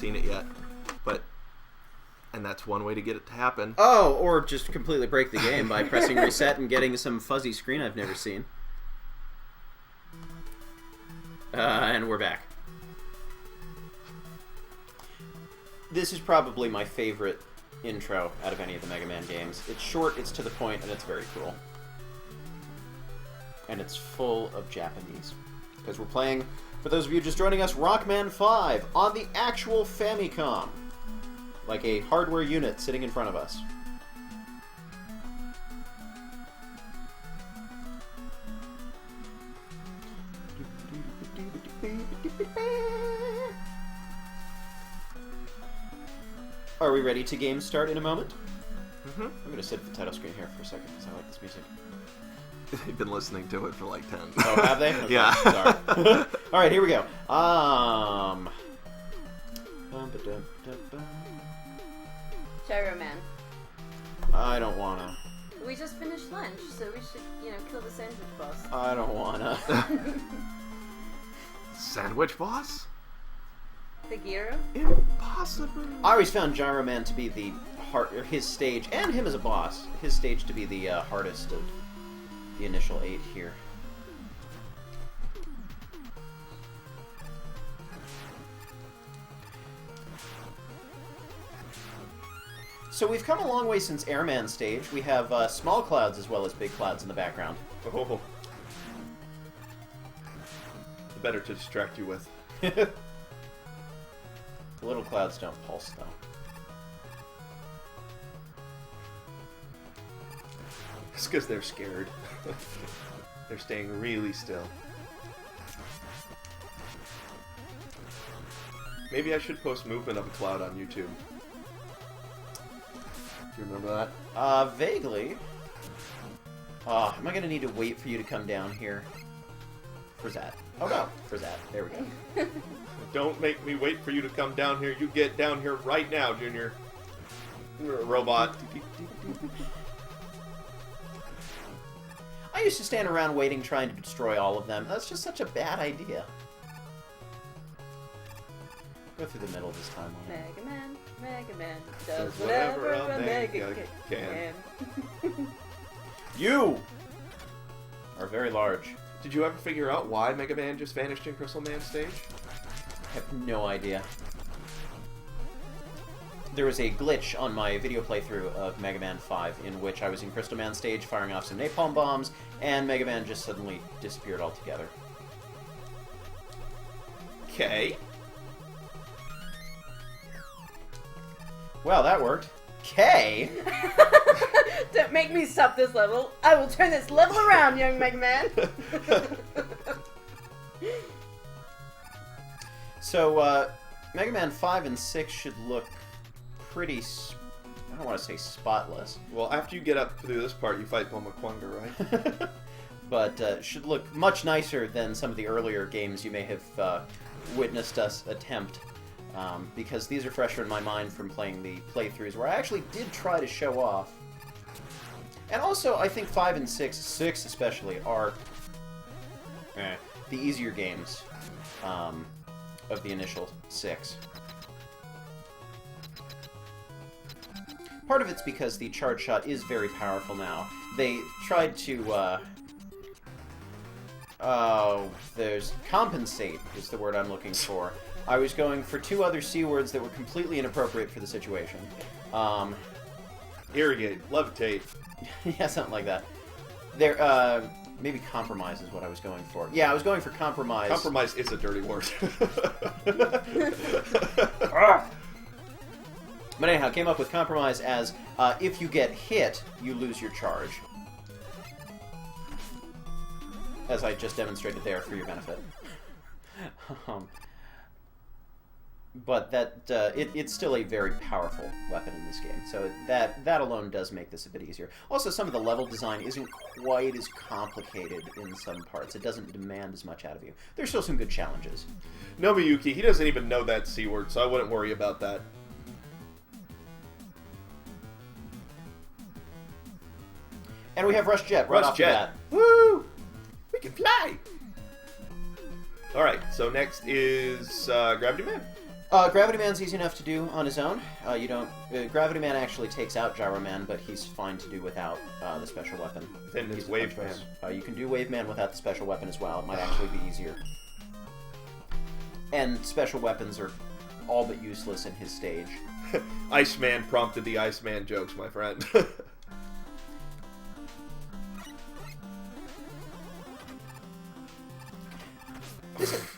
seen it yet, and that's one way to get it to happen. Oh, or just completely break the game by pressing reset and getting some fuzzy screen I've never seen. And we're back. This is probably my favorite intro out of any of the Mega Man games. It's short, it's to the point, and it's very cool. And it's full of Japanese. Because we're playing, for those of you just joining us, Rockman 5 on the actual Famicom. Like a hardware unit sitting in front of us. Are we ready to game start in a moment? Mm-hmm. I'm going to sit at the title screen here for a second because I like this music. They've been listening to it for like 10. Oh, have they? Okay, yeah. Sorry. Alright, here we go. Gyro Man. I don't wanna. We just finished lunch, so we should, kill the sandwich boss. I don't wanna. Sandwich boss? The Gyro? Impossible. I always found Gyro Man to be the his stage, and him as a boss, his stage to be the hardest of the initial 8 here. So we've come a long way since Airman stage. We have small clouds as well as big clouds in the background. Oh. Better to distract you with. The little clouds don't pulse, though. It's because they're scared. They're staying really still. Maybe I should post movement of a cloud on YouTube. Do you remember that? Vaguely. Am I going to need to wait for you to come down here? For that. Oh no, for that. There we go. Don't make me wait for you to come down here. You get down here right now, Junior. You're a robot. I used to stand around waiting, trying to destroy all of them. That's just such a bad idea. Go through the middle this time. Mega Man does whatever a Mega can. You are very large. Did you ever figure out why Mega Man just vanished in Crystal Man stage? I have no idea. There was a glitch on my video playthrough of Mega Man 5 in which I was in Crystal Man stage firing off some napalm bombs, and Mega Man just suddenly disappeared altogether. Okay. Well, that worked. K. Don't make me stop this level. I will turn this level around, young Mega Man. So, Mega Man 5 and 6 should look pretty, I don't want to say spotless. Well, after you get up through this part, you fight Bomaquanga, right? But should look much nicer than some of the earlier games you may have witnessed us attempt. Because these are fresher in my mind from playing the playthroughs where I actually did try to show off. And also, I think 5 and 6 especially, are the easier games of the initial 6. Part of it's because the charge shot is very powerful now. They tried to, there's compensate is the word I'm looking for. I was going for 2 other C words that were completely inappropriate for the situation. Irrigate, levitate. Yeah, something like that. There, maybe compromise is what I was going for. Yeah, I was going for compromise. Compromise is a dirty word. But anyhow, I came up with compromise as, if you get hit, you lose your charge. As I just demonstrated there for your benefit. But that it's still a very powerful weapon in this game, so that alone does make this a bit easier. Also, some of the level design isn't quite as complicated in some parts. It doesn't demand as much out of you. There's still some good challenges. Nobuyuki, he doesn't even know that C word, so I wouldn't worry about that. And we have Rush Jet right off the bat. Woo! We can fly! Alright, so next is Gravity Man. Gravity Man's easy enough to do on his own. You don't. Gravity Man actually takes out Gyro Man, but he's fine to do without the special weapon. Then He's it's a Wave punch Man. boss. You can do Wave Man without the special weapon as well. It might actually be easier. And special weapons are all but useless in his stage. Iceman prompted the Iceman jokes, my friend.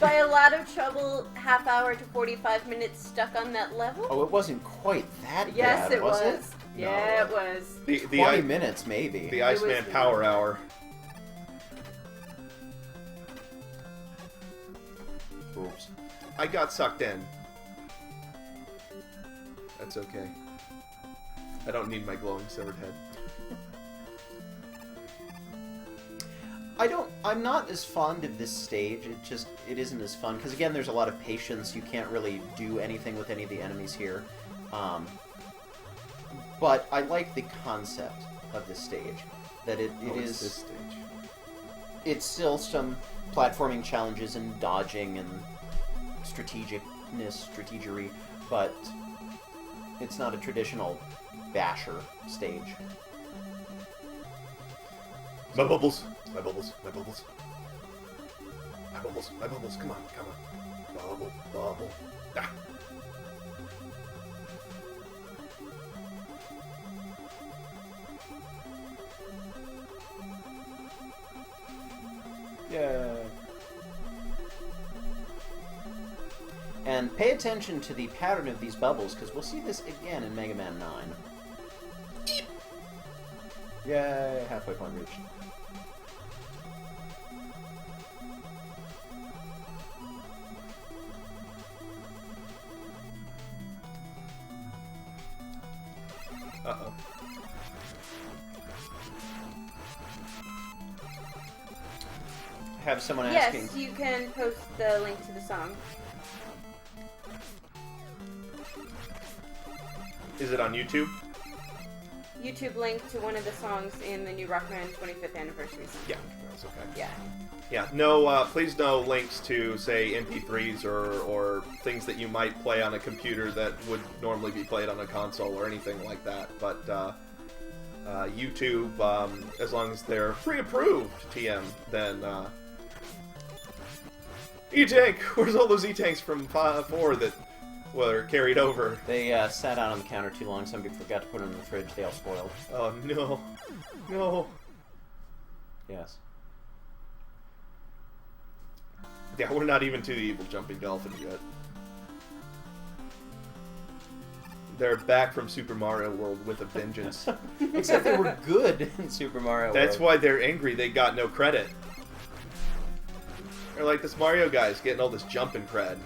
By a lot of trouble, half hour to 45 minutes stuck on that level? Oh, it wasn't quite that Yes, bad, it was was. it? Yeah, No. it was. the 20 minutes, maybe. The Iceman was- Power Hour. Oops. I got sucked in. That's okay. I don't need my glowing severed head. I'm not as fond of this stage. It isn't as fun because again, there's a lot of patience. You can't really do anything with any of the enemies here. But I like the concept of this stage. That it is this stage. it's still some platforming challenges and dodging and strategery, but it's not a traditional basher stage. My bubbles. My bubbles. My bubbles. My bubbles. My bubbles. Come on. Come on. Bubble. Bubble. Ah. Yeah. And pay attention to the pattern of these bubbles, because we'll see this again in Mega Man 9. Yay, halfway point reached. Uh-oh. Have someone asking. Yes, you can post the link to the song. Is it on YouTube? YouTube link to one of the songs in the new Rockman 25th anniversary song. Yeah, that's okay. Yeah. Yeah, no, please no links to, say, MP3s or things that you might play on a computer that would normally be played on a console or anything like that. But YouTube, as long as they're pre-approved, TM, then... E-Tank! Where's all those E-Tanks from 4 that were carried over? They sat out on the counter too long. Somebody forgot to put them in the fridge. They all spoiled. Oh, no. No. Yes. Yeah, we're not even to the evil jumping dolphins yet. They're back from Super Mario World with a vengeance. Except they were good in Super Mario That's World. why they're angry. They got no credit. They're like, this Mario guy's getting all this jumping cred.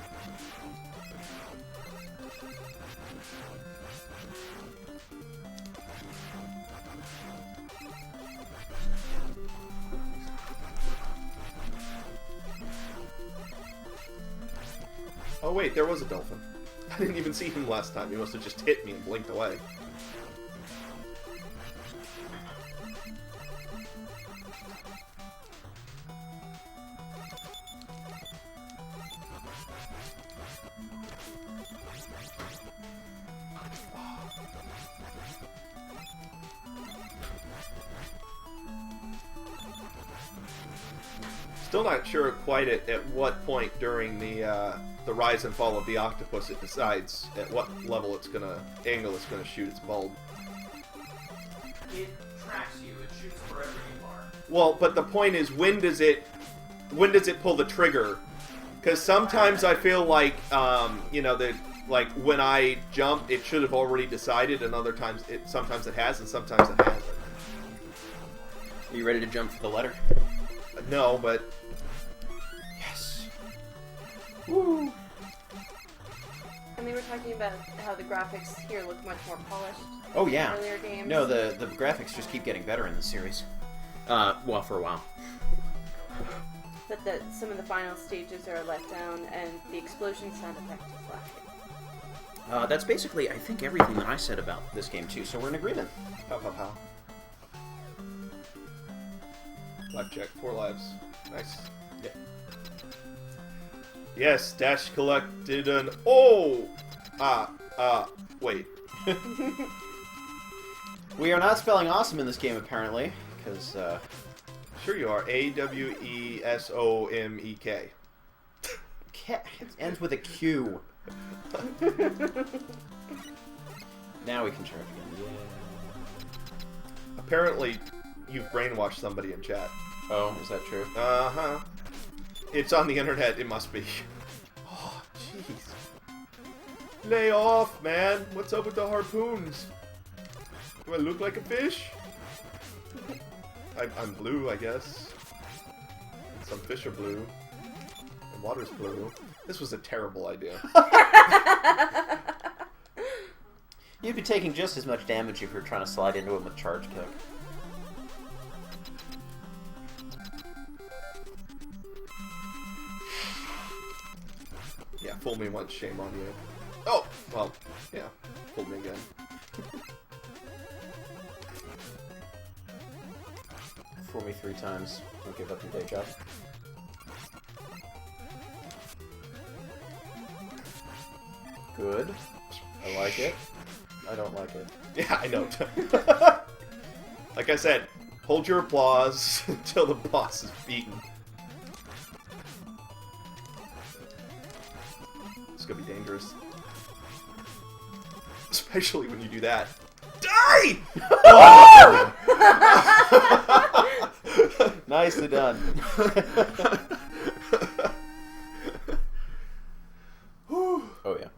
Oh wait, there was a dolphin. I didn't even see him last time. He must have just hit me and blinked away. Still not sure quite at what point during the rise and fall of the octopus it decides at what level it's gonna shoot its bulb. It tracks you. It shoots wherever you are. Well, but the point is, when does it pull the trigger? Because sometimes I feel like like when I jump, it should have already decided, and other times sometimes it has, and sometimes it hasn't. Are you ready to jump for the letter? No, but Yes. Woo. And they were talking about how the graphics here look much more polished Oh yeah. than earlier games. No, the graphics just keep getting better in this series. Well, for a while. But some of the final stages are let down, and the explosion sound effect is lacking. That's basically, I think, everything that I said about this game too. So we're in agreement. pow pow pow. Life check, 4 lives. Nice. Yeah. Yes, Dash collected an... wait. We are not spelling awesome in this game, apparently, because, Sure you are. Awesomek. it ends with a Q. Now we can charge again. Yeah. Apparently, you've brainwashed somebody in chat. Oh, is that true? Uh-huh. It's on the internet, it must be. Oh, jeez. Lay off, man. What's up with the harpoons? Do I look like a fish? I'm blue, I guess. Some fish are blue. The water's blue. This was a terrible idea. You'd be taking just as much damage if you were trying to slide into him with charge kick. Yeah, fool me once, shame on you. Oh! Well, yeah. Fool me again. Fool me 3 times. Don't give up your day job. Good. I like it. I don't like it. Yeah, I know. Like I said, hold your applause until the boss is beaten. It's gonna be dangerous. Especially when you do that. Die! Oh! Nicely done. Oh yeah.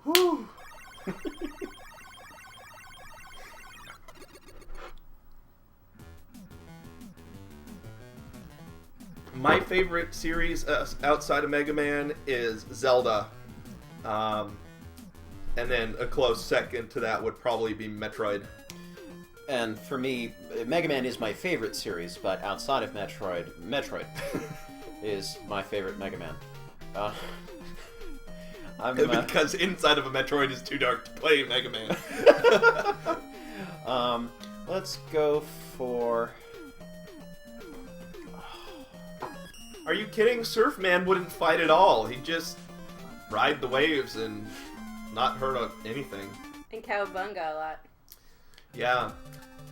My favorite series outside of Mega Man is Zelda. And then a close second to that would probably be Metroid. And for me, Mega Man is my favorite series, but outside of Metroid is my favorite Mega Man. Because inside of a Metroid is too dark to play Mega Man. Let's go for... Are you kidding? Surfman wouldn't fight at all. He'd just ride the waves and not hurt anything. And Cowabunga a lot. Yeah.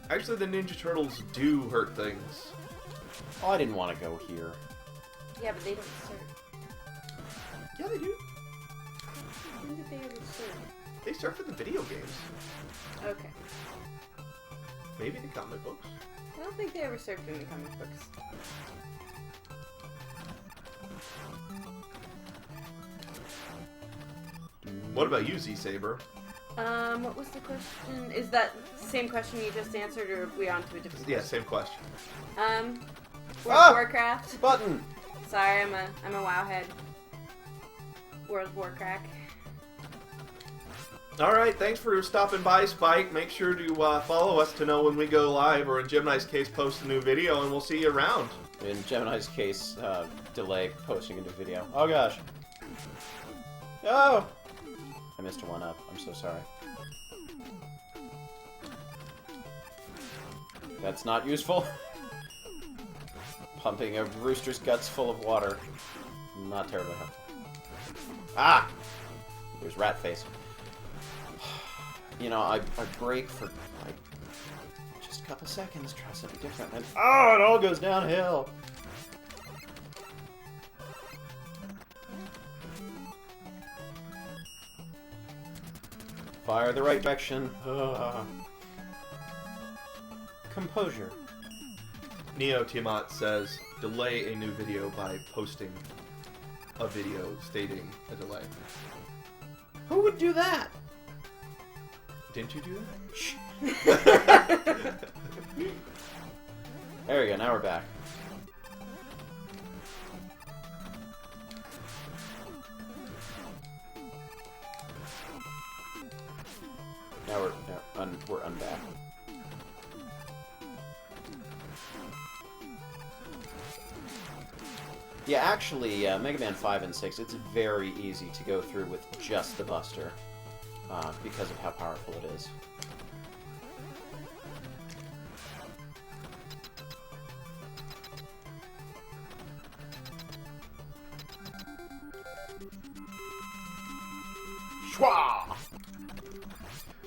Actually, the Ninja Turtles do hurt things. Oh, I didn't want to go here. Yeah, but they don't surf. Yeah, they do. When did they ever surf? They surf in the video games. Okay. Maybe the comic books. I don't think they ever surfed in the comic books. What about you, Z-Saber? What was the question? Is that the same question you just answered, or are we on to a different Yeah, question? same question. World Ah! of Warcraft. Button! Sorry, I'm a wowhead. World of Warcraft. Alright, thanks for stopping by, Spike. Make sure to follow us to know when we go live, or in Gemini's case, post a new video, and we'll see you around. In Gemini's case, delay posting a new video. Oh gosh. Oh! I missed a 1-up. I'm so sorry. That's not useful. Pumping a rooster's guts full of water. Not terribly helpful. Ah! There's rat face. You know, I break for like just a couple seconds, try something different, and oh, it all goes downhill. Fire the right direction. Composure. Neo Tiamat says, delay a new video by posting a video stating a delay. Who would do that? Didn't you do that? Shh. There we go, now we're back. Now we're unback. Yeah, actually, Mega Man 5 and 6, it's very easy to go through with just the Buster, because of how powerful it is.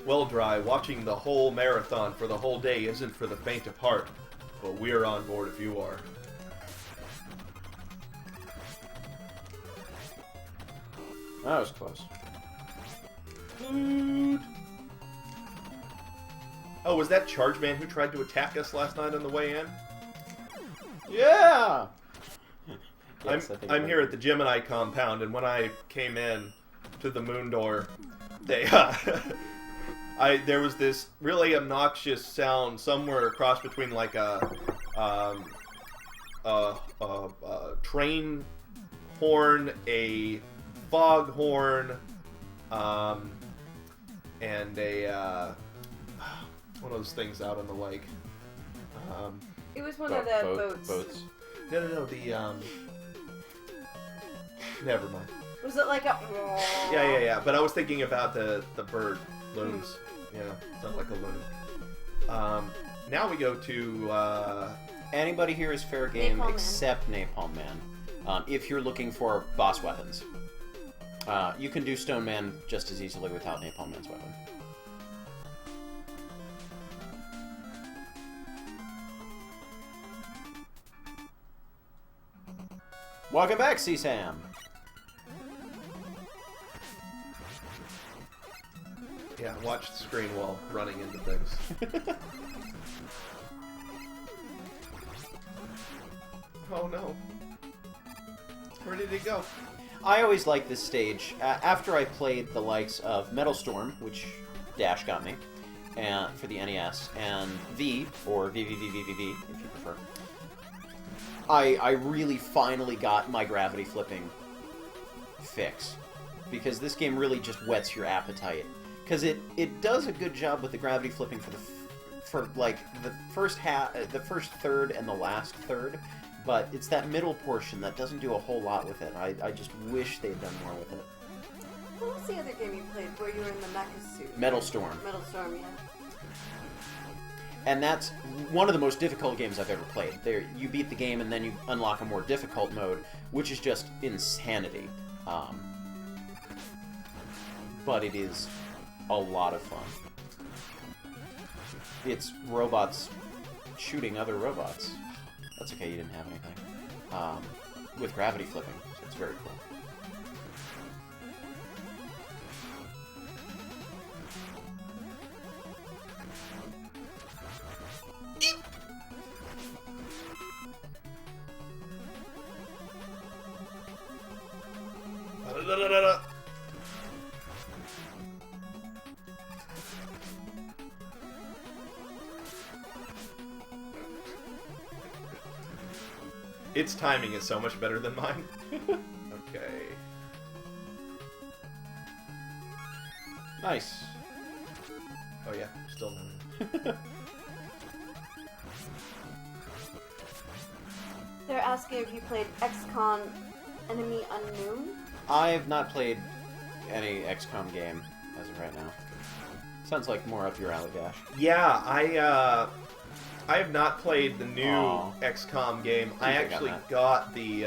Well, Dry, watching the whole marathon for the whole day isn't for the faint of heart, but we're on board if you are. That was close. Oh, was that Charge Man who tried to attack us last night on the way in? Yeah! Yes, I'm here at the Gemini compound, and when I came in to the moon door, they there was this really obnoxious sound somewhere across between like a train horn, a fog horn, and a one of those things out on the lake. It was one of the boats. No, the never mind. Was it like a... Yeah. But I was thinking about the bird loons. Yeah, sounds like a loon. Now we go to... Anybody here is fair game Napalm Man. except Napalm Man. If you're looking for boss weapons. You can do Stone Man just as easily without Napalm Man's weapon. Welcome back, C-Sam! Yeah, watch the screen while running into things. Oh no. Where did he go? I always liked this stage. After I played the likes of Metal Storm, which Dash got me, and for the NES, and V, or VVVVVV, if you prefer, I really finally got my gravity flipping fix. Because this game really just whets your appetite. Because it does a good job with the gravity flipping for like the first third and the last third, but it's that middle portion that doesn't do a whole lot with it. I just wish they'd done more with it. What was the other game you played where you were in the mecha suit? Metal Storm. Metal Storm, yeah. And that's one of the most difficult games I've ever played. There, you beat the game and then you unlock a more difficult mode, which is just insanity. But it is a lot of fun. It's robots shooting other robots. That's okay, you didn't have anything. With gravity flipping, so it's very cool. Its timing is so much better than mine. Okay. Nice. Oh yeah, still no. They're asking if you played XCOM Enemy Unknown. I've not played any XCOM game as of right now. Sounds like more up your alley, Dash. Yeah, I have not played the new XCOM game. I actually got the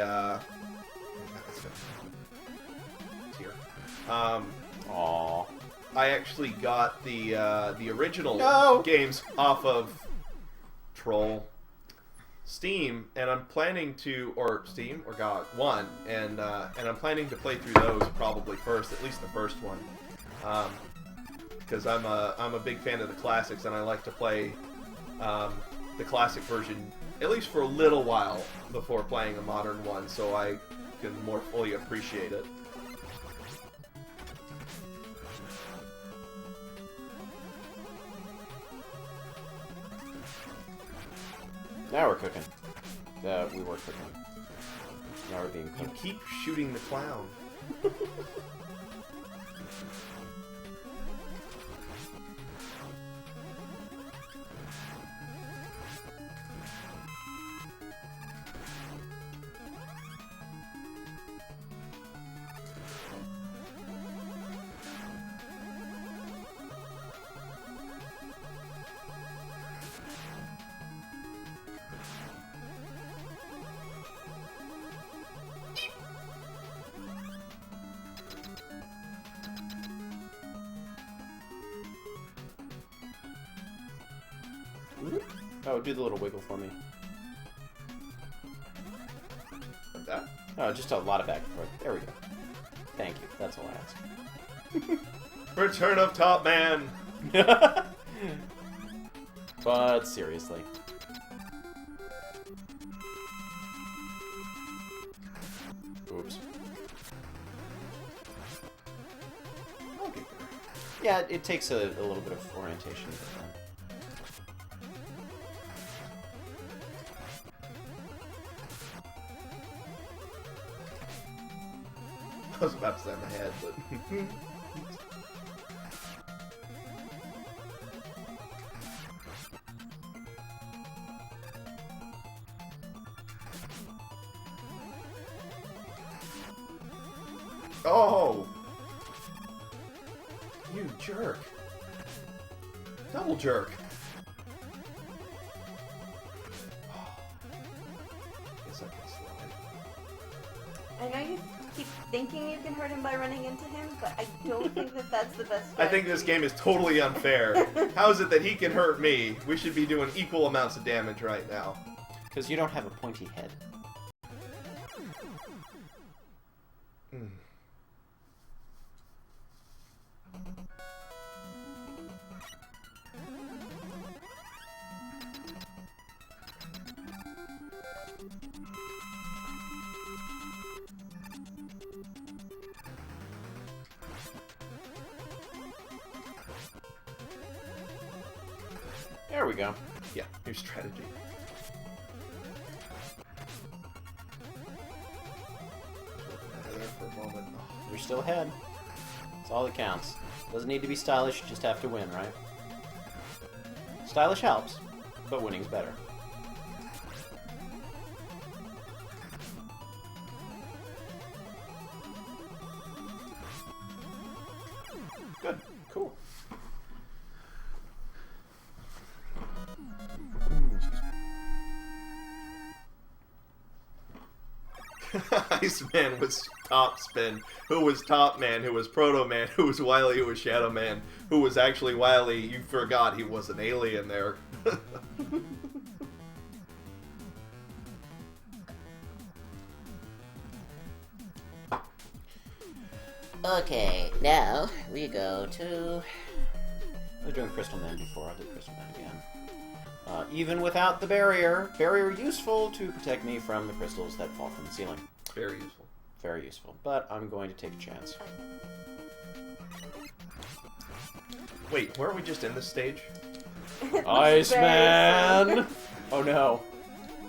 I actually got the original games off of Steam, and I'm planning to, or Steam or GOG, one, and I'm planning to play through those probably first, at least the first one, because I'm a big fan of the classics, and I like to play the classic version at least for a little while before playing a modern one, so I can more fully appreciate it. Now we're cooking. We were cooking. Now we're being cooked. You keep shooting the clown. Oh, do the little wiggle for me. Like that? Oh, just a lot of back and forth. There we go. Thank you. That's all I ask. Return of Top Man! But seriously. Oops. Okay. Yeah, it takes a little bit of orientation. But then. I was about to say my head, but... Oh! You jerk. Double jerk. Guess I can slide. I know you keep thinking you can hurt him by running into him, but I don't think that that's the best I think this game is totally unfair. How is it that he can hurt me? We should be doing equal amounts of damage right now. Because you don't have a pointy head. Mm. There we go. Yeah, new strategy. There for a moment. You're still ahead. That's all that counts. Doesn't need to be stylish, you just have to win, right? Stylish helps, but winning's better. Good. Cool. Iceman was Top Spin, who was Top Man, who was Proton Man, who was Wily, who was Shadow Man, who was actually Wily. You forgot he was an alien there. Okay, now we go to... I was doing Crystal Man before, I'll do Crystal Man again. Even without the barrier useful to protect me from the crystals that fall from the ceiling. Very useful. Very useful, but I'm going to take a chance. Wait, weren't we just in this stage? Iceman! Oh no.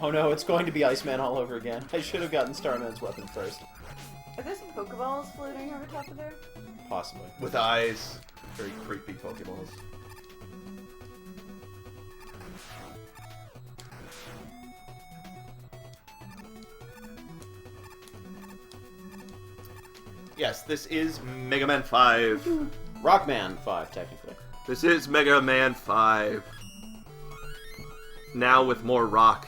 Oh no, it's going to be Iceman all over again. I should have gotten Starman's weapon first. Are there some Pokeballs floating over top of there? Possibly. With eyes. Very creepy Pokeballs. Yes, this is Mega Man 5. Rockman 5, technically. This is Mega Man 5. Now with more rock.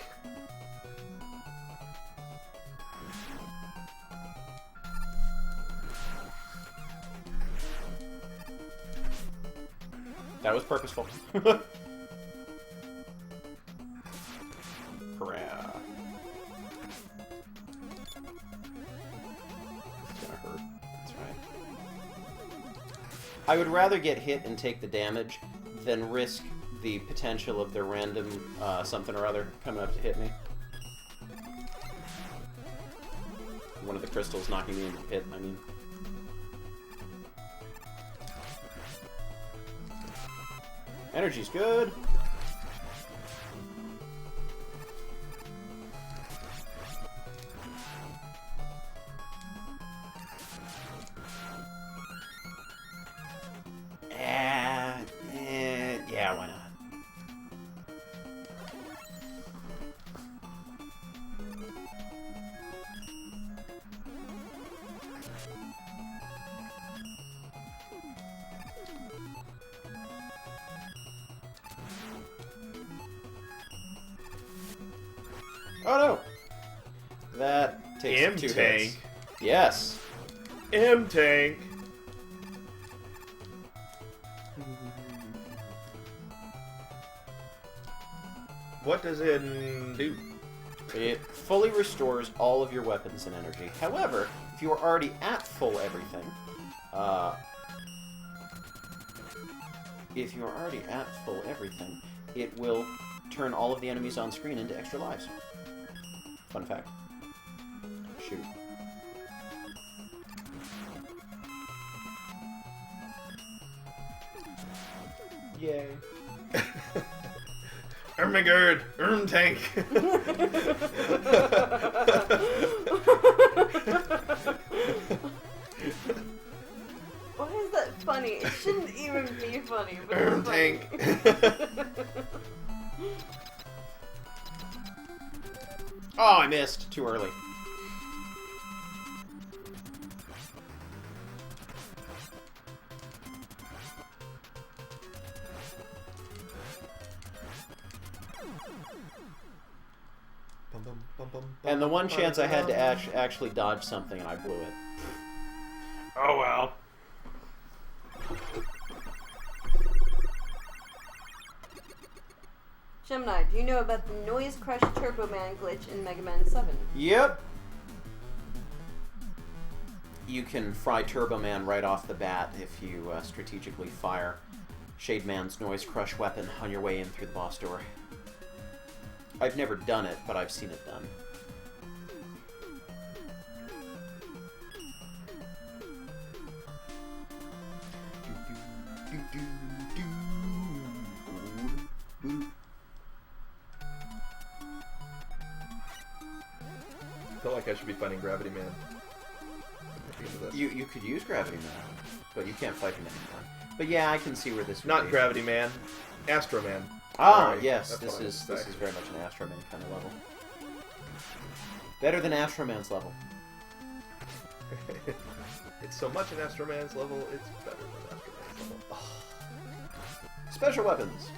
That was purposeful. Hurrah. It's gonna hurt. That's right. I would rather get hit and take the damage than risk the potential of the random something or other coming up to hit me. One of the crystals knocking me into the pit, I mean. Energy's good. Yeah, why not? Oh no! That takes two M-Tank. hits. Yes. M-Tank. What does it do? It fully restores all of your weapons and energy. However, if you are already at full everything, it will turn all of the enemies on screen into extra lives. Fun fact. Shoot. Yay. Ermigerd, tank. Why is that funny? It shouldn't even be funny, but it's Tank. Oh, I missed. Too early. And the one chance I had to actually dodge something, and I blew it. Oh well. Gemini, do you know about the Noise Crush Turbo Man glitch in Mega Man 7? Yep. You can fry Turbo Man right off the bat if you strategically fire Shade Man's Noise Crush weapon on your way in through the boss door. I've never done it, but I've seen it done. I feel like I should be fighting Gravity Man. You could use Gravity Man, but you can't fight him anymore. But yeah, I can see where this would Not be. Gravity Man, Astro Man. Ah, Sorry, yes, that's this what I is meant to say. very much an Astro Man kind of level. Better than Astro Man's level. It's so much in Astro Man's level, it's better than Astro Man's level. Oh. Special weapons.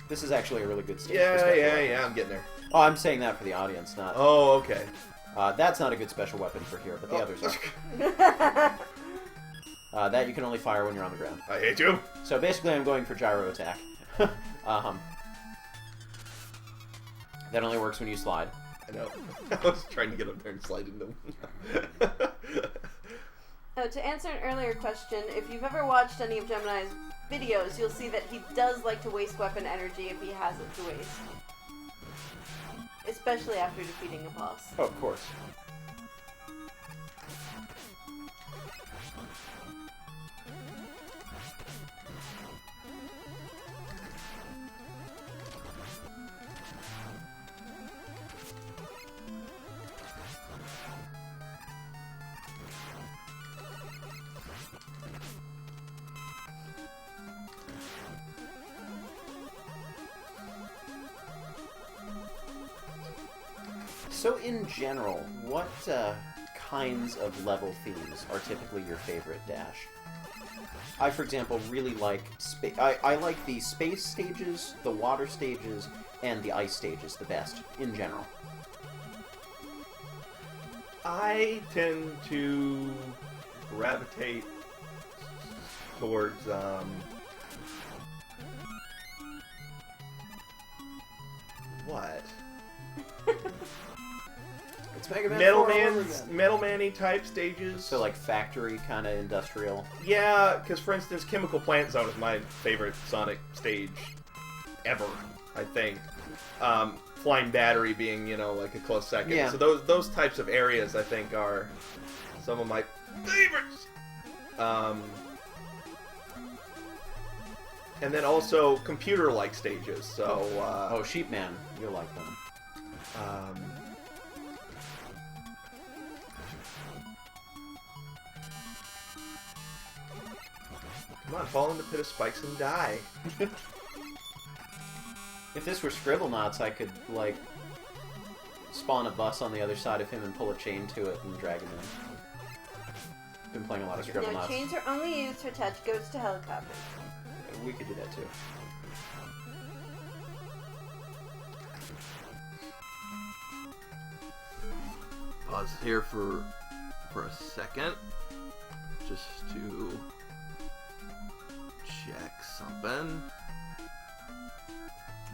This is actually a really good stage. for Yeah, special yeah, weapons. yeah, I'm getting there. Oh, I'm saying that for the audience, not. Oh, okay. That's not a good special weapon for here, but the others are. That you can only fire when you're on the ground. I hate you. So basically, I'm going for gyro attack. That only works when you slide. I know. I was trying to get up there and slide into them. Oh, to answer an earlier question, if you've ever watched any of Gemini's videos, you'll see that he does like to waste weapon energy if he has it to waste. Especially after defeating a boss. Oh, of course. So in general, what kinds of level themes are typically your favorite, Dash? I, for example, really like... I like the space stages, the water stages, and the ice stages the best, in general. I tend to gravitate towards, what? It's Mega Man Metal 4 all over Man, again. Metal Man-y type stages. So like factory kind of industrial. Yeah, because for instance, Chemical Plant Zone is my favorite Sonic stage ever, I think. Flying Battery being, you know, like a close second. Yeah. So those types of areas, I think, are some of my favorites. And then also computer-like stages. So. Oh, Sheep Man, you'll like them. Come on, fall in the pit of spikes and die. If this were Scribblenauts, I could, like, spawn a bus on the other side of him and pull a chain to it and drag him in. Been playing a lot of No, Scribblenauts. chains are only used to attach goats to helicopters. We could do that too. Pause here for a second, just to check something.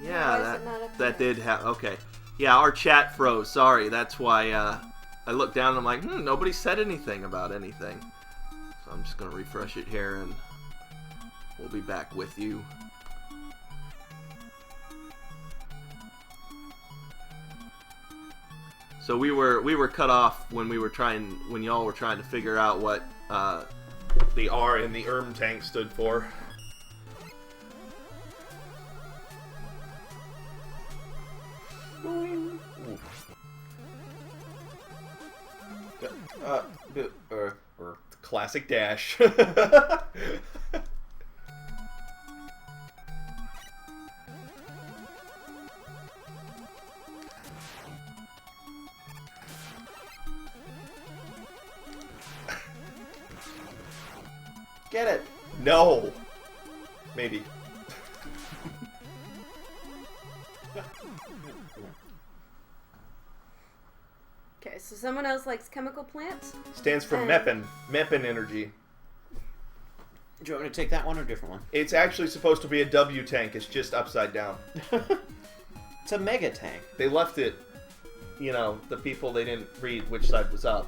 Yeah, Why is it not up that here? did happen. Okay. Yeah, our chat froze. Sorry, that's why I looked down and I'm like, nobody said anything about anything. So I'm just going to refresh it here and we'll be back with you. So we were cut off when y'all were trying to figure out what the R in the tank stood for. Classic dash. Get it. No. Maybe. Okay, so someone else likes chemical plants. Stands for MEPN. MEPN energy. Do you want me to take that one or a different one? It's actually supposed to be a W tank. It's just upside down. It's a mega tank. They left it, the people, they didn't read which side was up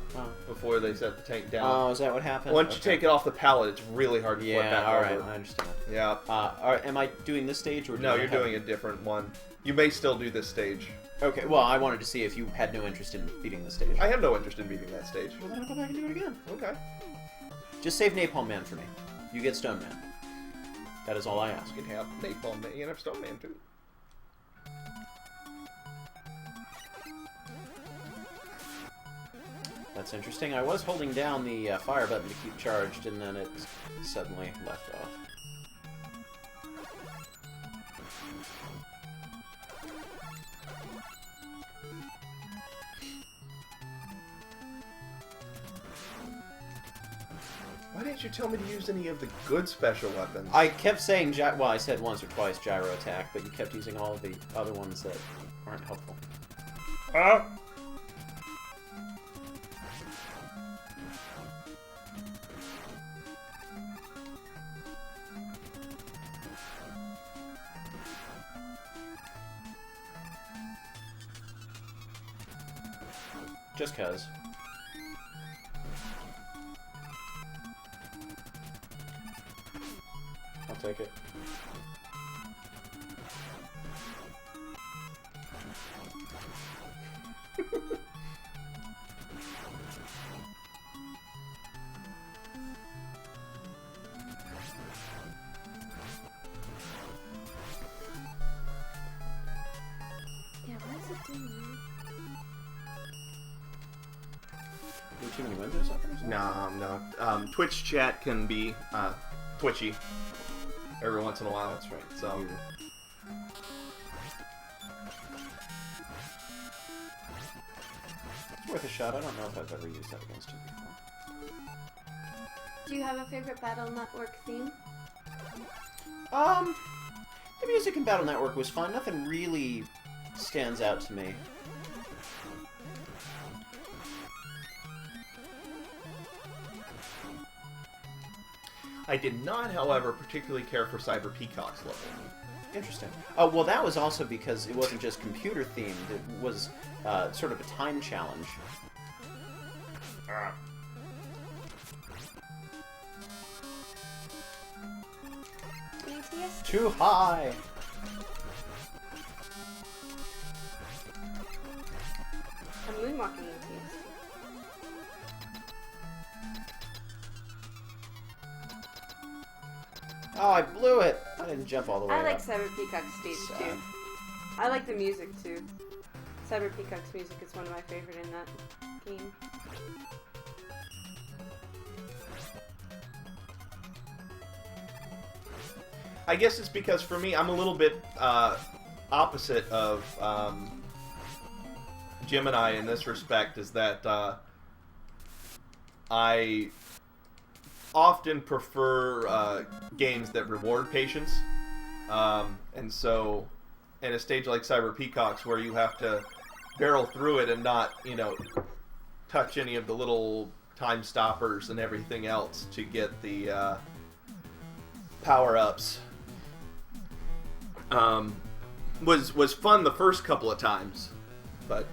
before they set the tank down. Oh, is that what happened? Once you take it off the pallet, it's really hard to flip back alright, over. I understand. Yeah. Am I doing this stage or No, you're doing a different one. You may still do this stage. Okay, well, I wanted to see if you had no interest in beating the stage. I have no interest in beating that stage. Well, then I'll go back and do it again. Okay. Just save Napalm Man for me. You get Stone Man. That is all I ask. You can have Napalm Man. You can have Stone Man, too. That's interesting. I was holding down the fire button to keep charged, and then it suddenly left off. Why didn't you tell me to use any of the good special weapons? I kept saying, well, I said once or twice gyro attack, but you kept using all of the other ones that aren't helpful. Just cause. I'll take it. Yeah, why is it doing that? Do too many windows up or something? No. Twitch chat can be twitchy every once in a while. That's right. So. It's worth a shot. I don't know if I've ever used that against him before. Do you have a favorite Battle Network theme? The music in Battle Network was fun. Nothing really stands out to me. I did not, however, particularly care for Cyber Peacock's level. Interesting. Oh, well, that was also because it wasn't just computer themed. It was sort of a time challenge. ATS? Too high. I'm moonwalking ATS. Oh, I blew it. I didn't jump all the way I like up. Cyber Peacock's stage Sad. too. I like the music too. Cyber Peacock's music is one of my favorite in that game. I guess it's because for me, I'm a little bit opposite of Gemini in this respect, is that I often prefer games that reward patience. And so, in a stage like Cyber Peacocks, where you have to barrel through it and not, touch any of the little time stoppers and everything else to get the power-ups. was fun the first couple of times, but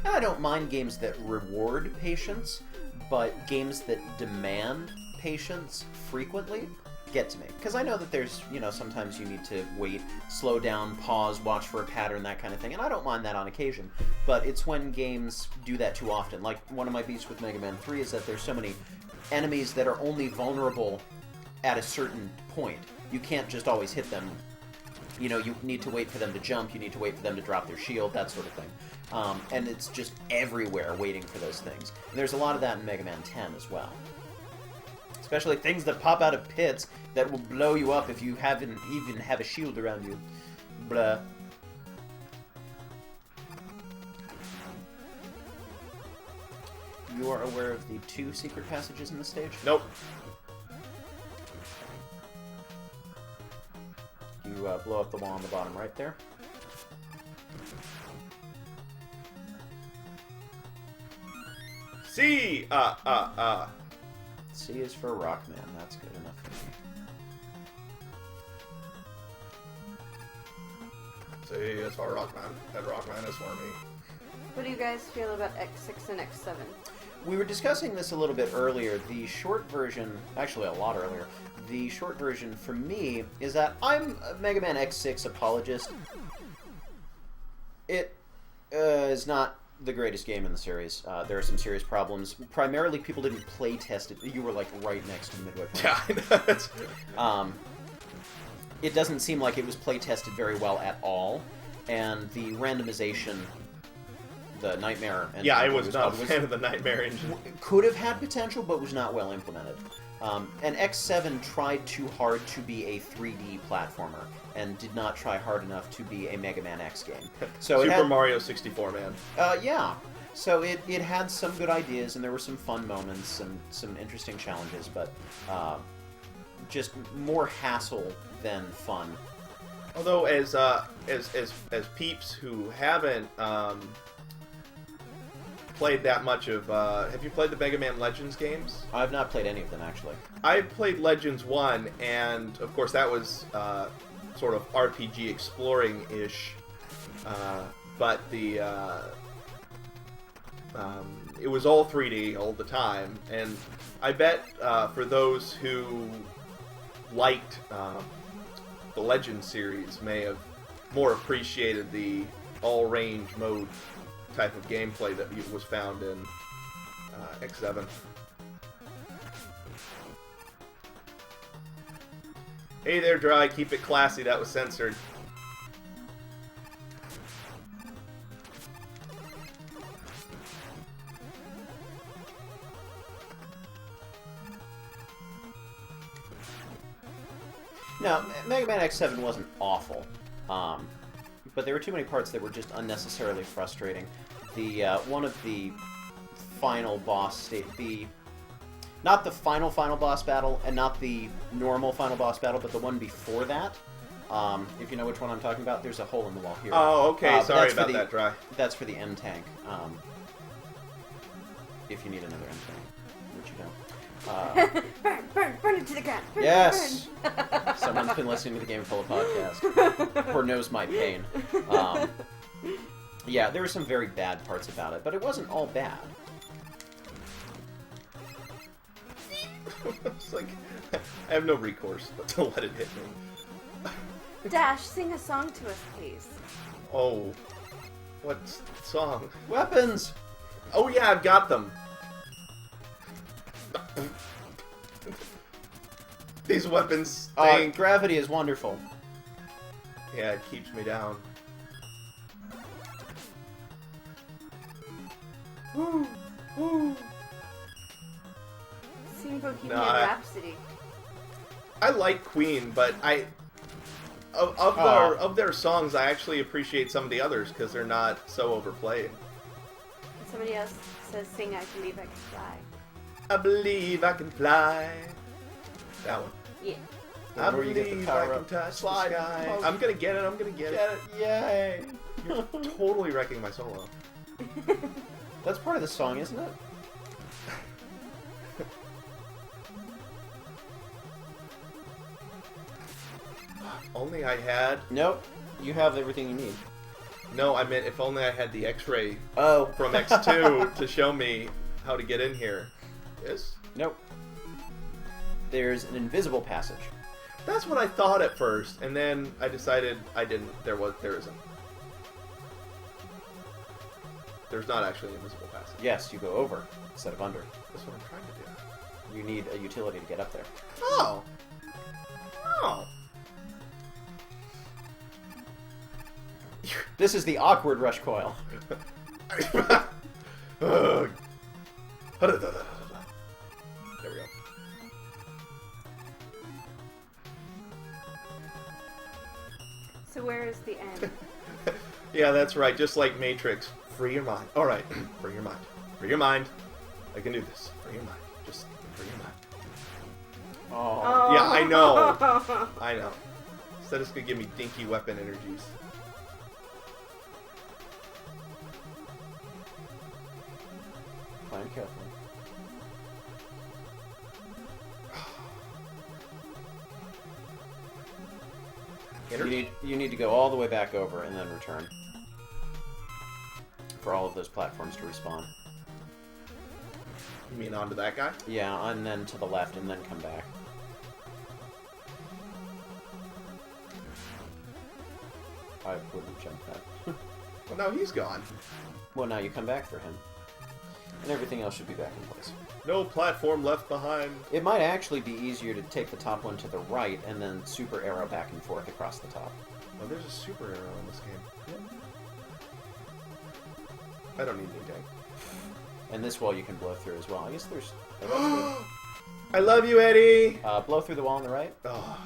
And I don't mind games that reward patience, but games that demand patience frequently get to me. Because I know that there's, sometimes you need to wait, slow down, pause, watch for a pattern, that kind of thing, and I don't mind that on occasion. But it's when games do that too often. Like, one of my beefs with Mega Man 3 is that there's so many enemies that are only vulnerable at a certain point. You can't just always hit them. You need to wait for them to jump, you need to wait for them to drop their shield, that sort of thing. And it's just everywhere waiting for those things. And there's a lot of that in Mega Man 10 as well. Especially things that pop out of pits that will blow you up if you haven't even have a shield around you. Blah. You are aware of the 2 secret passages in the stage? nope. You blow up the wall on the bottom right there. C. C is for Rockman. That's good enough for me. C is for Rockman, and Rockman is for me. What do you guys feel about X6 and X7? We were discussing this a little bit earlier. The short version, actually a lot earlier, the short version for me is that I'm a Mega Man X6 apologist. It is not the greatest game in the series. There are some serious problems. Primarily, people didn't play test it. You were like right next to the midway point. Yeah, I know. It doesn't seem like it was play tested very well at all, and the randomization, the Nightmare engine, Yeah, I was not a fan of the Nightmare engine. could have had potential, but was not well implemented. And X7 tried too hard to be a 3D platformer, and did not try hard enough to be a Mega Man X game. So Super Mario 64, man. yeah. So it had some good ideas, and there were some fun moments and some interesting challenges, but just more hassle than fun. Although, as peeps who haven't played that much of, have you played the Mega Man Legends games? I've not played any of them, actually. I played Legends 1, and of course that was sort of RPG exploring-ish, but the it was all 3D all the time, and I bet for those who liked the Legends series may have more appreciated the all-range mode type of gameplay that was found in X7. Hey there, Dry. Keep it classy. That was censored. Now, Mega Man X7 wasn't awful, but there were too many parts that were just unnecessarily frustrating. The one of the final boss not the final boss battle, and not the normal final boss battle, but the one before that. If you know which one I'm talking about, there's a hole in the wall here. Oh, okay. Sorry about that, Dry. That's for the M tank. If you need another M tank, which you don't. Burn it to the ground. Burn, Yes! burn. Someone's been listening to the Game Full of podcast, or knows my pain. Yeah, there were some very bad parts about it, but it wasn't all bad. It's like, I have no recourse but to let it hit me. Dash, sing a song to us, please. Oh, what song? Weapons! Oh yeah, I've got them. These weapons stink. Gravity is wonderful. Yeah, it keeps me down. Woo! Woo! Sing Bohemian No, Rhapsody. I like Queen, but of their songs, I actually appreciate some of the others because they're not so overplayed. Somebody else says, sing I Believe I Can Fly. I believe I can fly. That one. Yeah. I Where you get the believe power I can up. touch Slide. the sky. Oh. I'm gonna get it. I'm gonna get it. Yay! You're totally wrecking my solo. That's part of the song, isn't it? Only I had... Nope. You have everything you need. No, I meant if only I had the X-ray Oh. from X2 to show me how to get in here. This? Nope. There's an invisible passage. That's what I thought at first, and then I decided I didn't. There isn't. There's not actually an invisible passage. Yes, you go over instead of under. That's what I'm trying to do. You need a utility to get up there. Oh. Oh. This is the awkward rush coil. Ugh. There we go. So where is the end? Yeah, that's right. Just like Matrix. Free your mind. All right. Free your mind. Free your mind. I can do this. Free your mind. Just free your mind. Oh. Yeah, I know. I know. Instead, it's gonna give me dinky weapon energies. Plan carefully. You need to go all the way back over and then return for all of those platforms to respawn. You mean onto that guy? Yeah, and then to the left and then come back. I wouldn't jump that. Well, now he's gone. Well, now you come back for him. And everything else should be back in place. No platform left behind. It might actually be easier to take the top one to the right and then super arrow back and forth across the top. Oh, there's a super arrow in this game. Yep. I don't need any tank. And this wall you can blow through as well. I guess there's... I love you, Eddie! blow through the wall on the right. Oh.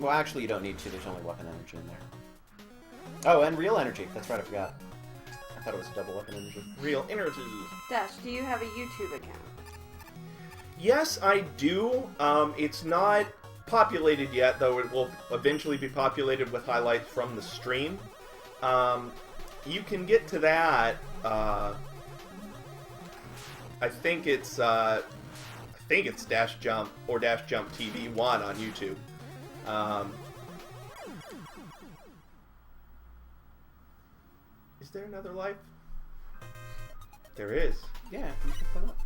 Well, actually, you don't need to. There's only weapon energy in there. Oh, and real energy. That's right, I forgot. I thought it was a double weapon energy. Real energy. Dash, do you have a YouTube account? Yes, I do. It's not populated yet, though it will eventually be populated with highlights from the stream. You can get to that. I think it's Dash Jump or Dash Jump TV 1 on YouTube. Is there another life? There is. Yeah, you can come up.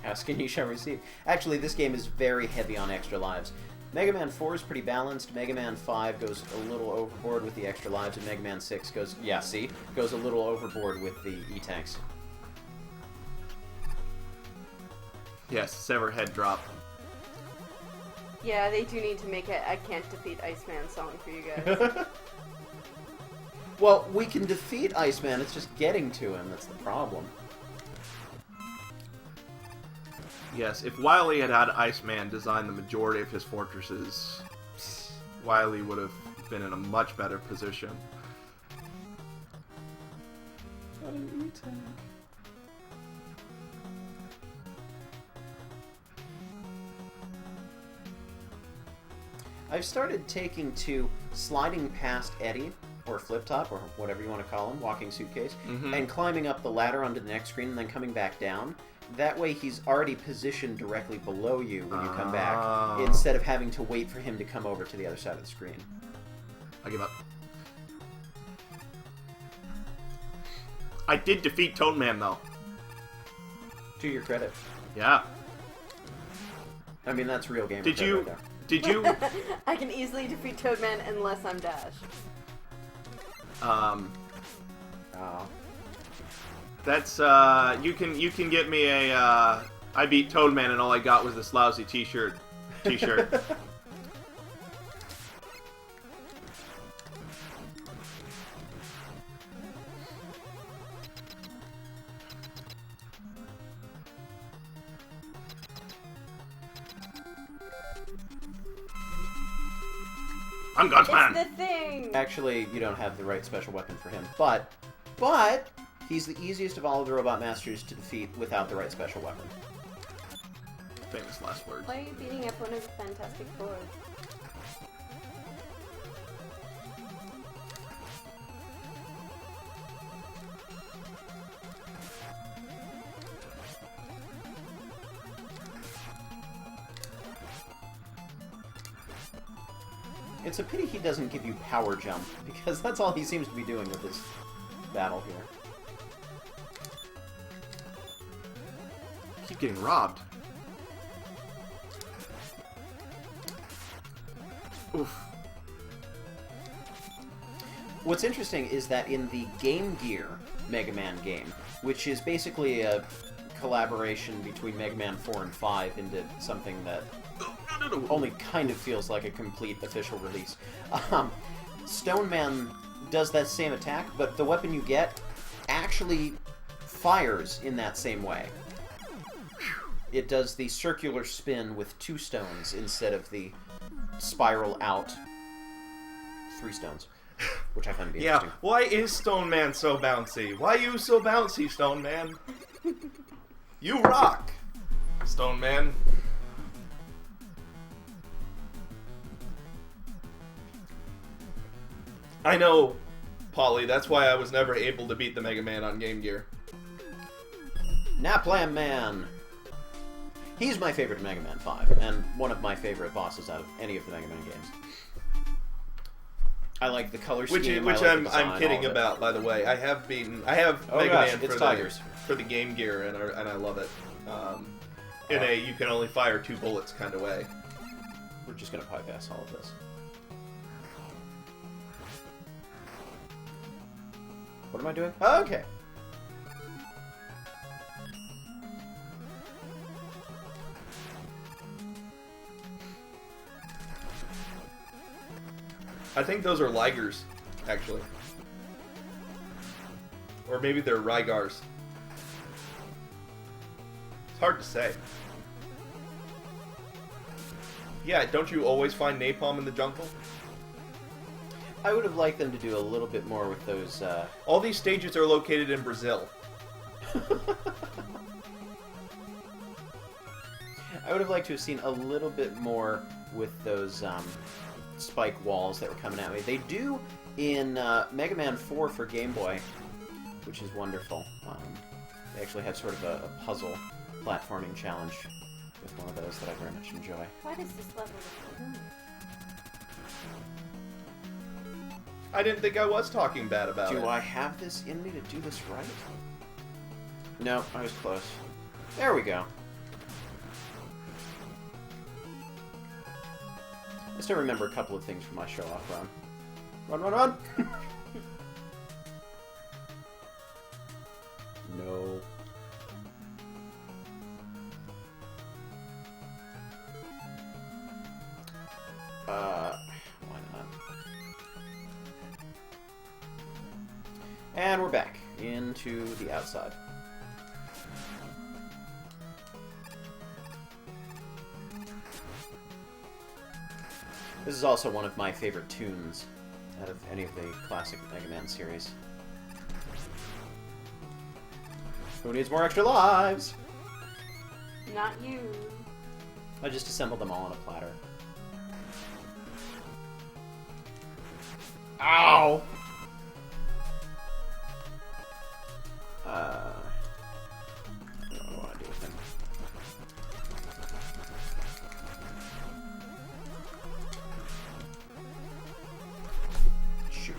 Ask and you shall receive. Actually, this game is very heavy on extra lives. Mega Man 4 is pretty balanced. Mega Man 5 goes a little overboard with the extra lives, and Mega Man 6 goes, yeah, see? Goes a little overboard with the E-tanks. Yes, sever head drop. Yeah, they do need to make a I Can't Defeat Iceman song for you guys. Well, we can defeat Iceman, it's just getting to him that's the problem. Yes, if Wily had had Iceman design the majority of his fortresses, Wily would have been in a much better position. Got an E-tank. I've started taking to sliding past Eddie, or Flip Top, or whatever you want to call him, walking suitcase, and climbing up the ladder onto the next screen and then coming back down. That way he's already positioned directly below you when you come back, instead of having to wait for him to come over to the other side of the screen. I give up. I did defeat Proton Man, though. To your credit. Yeah. I mean, that's real gamer Did cred you... right there. Did you... I can easily defeat Toadman unless I'm Dash. Oh. That's, you can get me a, I beat Proton Man and all I got was this lousy t-shirt. I'm God's man! It's the thing! Actually, you don't have the right special weapon for him, but he's the easiest of all of the Robot Masters to defeat without the right special weapon. Famous last words. Why are you beating up one of the Fantastic Four? It's a pity he doesn't give you power jump, because that's all he seems to be doing with this battle here. Keep getting robbed. Oof. What's interesting is that in the Game Gear Mega Man game, which is basically a collaboration between Mega Man 4 and 5 into something that only kind of feels like a complete official release. Stone Man does that same attack, but the weapon you get actually fires in that same way. It does the circular spin with 2 stones instead of the spiral out 3 stones, which I find to be interesting. Why is Stone Man so bouncy? Why you so bouncy, Stone Man? You rock, Stone Man. I know, Polly, that's why I was never able to beat the Mega Man on Game Gear. Napalm Man! He's my favorite in Mega Man 5, and one of my favorite bosses out of any of the Mega Man games. I like the color scheme, which I like the design, I'm kidding all of it. about, by the way. I have Mega gosh, Man it's for Tigers. for the Game Gear, and I love it. In a you can only fire 2 bullets kind of way. We're just gonna bypass all of this. What am I doing? Oh, okay. I think those are Ligers, actually. Or maybe they're Rygars. It's hard to say. Yeah, don't you always find napalm in the jungle? I would have liked them to do a little bit more with those, All these stages are located in Brazil. I would have liked to have seen a little bit more with those, spike walls that were coming at me. They do in Mega Man 4 for Game Boy, which is wonderful. They actually had sort of a puzzle platforming challenge with one of those that I very much enjoy. Why does this level look familiar? I didn't think I was talking bad about it. Do I have this in me to do this right? No, I was close. There we go. I still remember a couple of things from my show-off run. Run, run, run! No. Why not? And we're back into the outside. This is also one of my favorite tunes out of any of the classic Mega Man series. Who needs more extra lives? Not you. I just assembled them all on a platter. Ow! I don't know what I want to do with him. Shoot.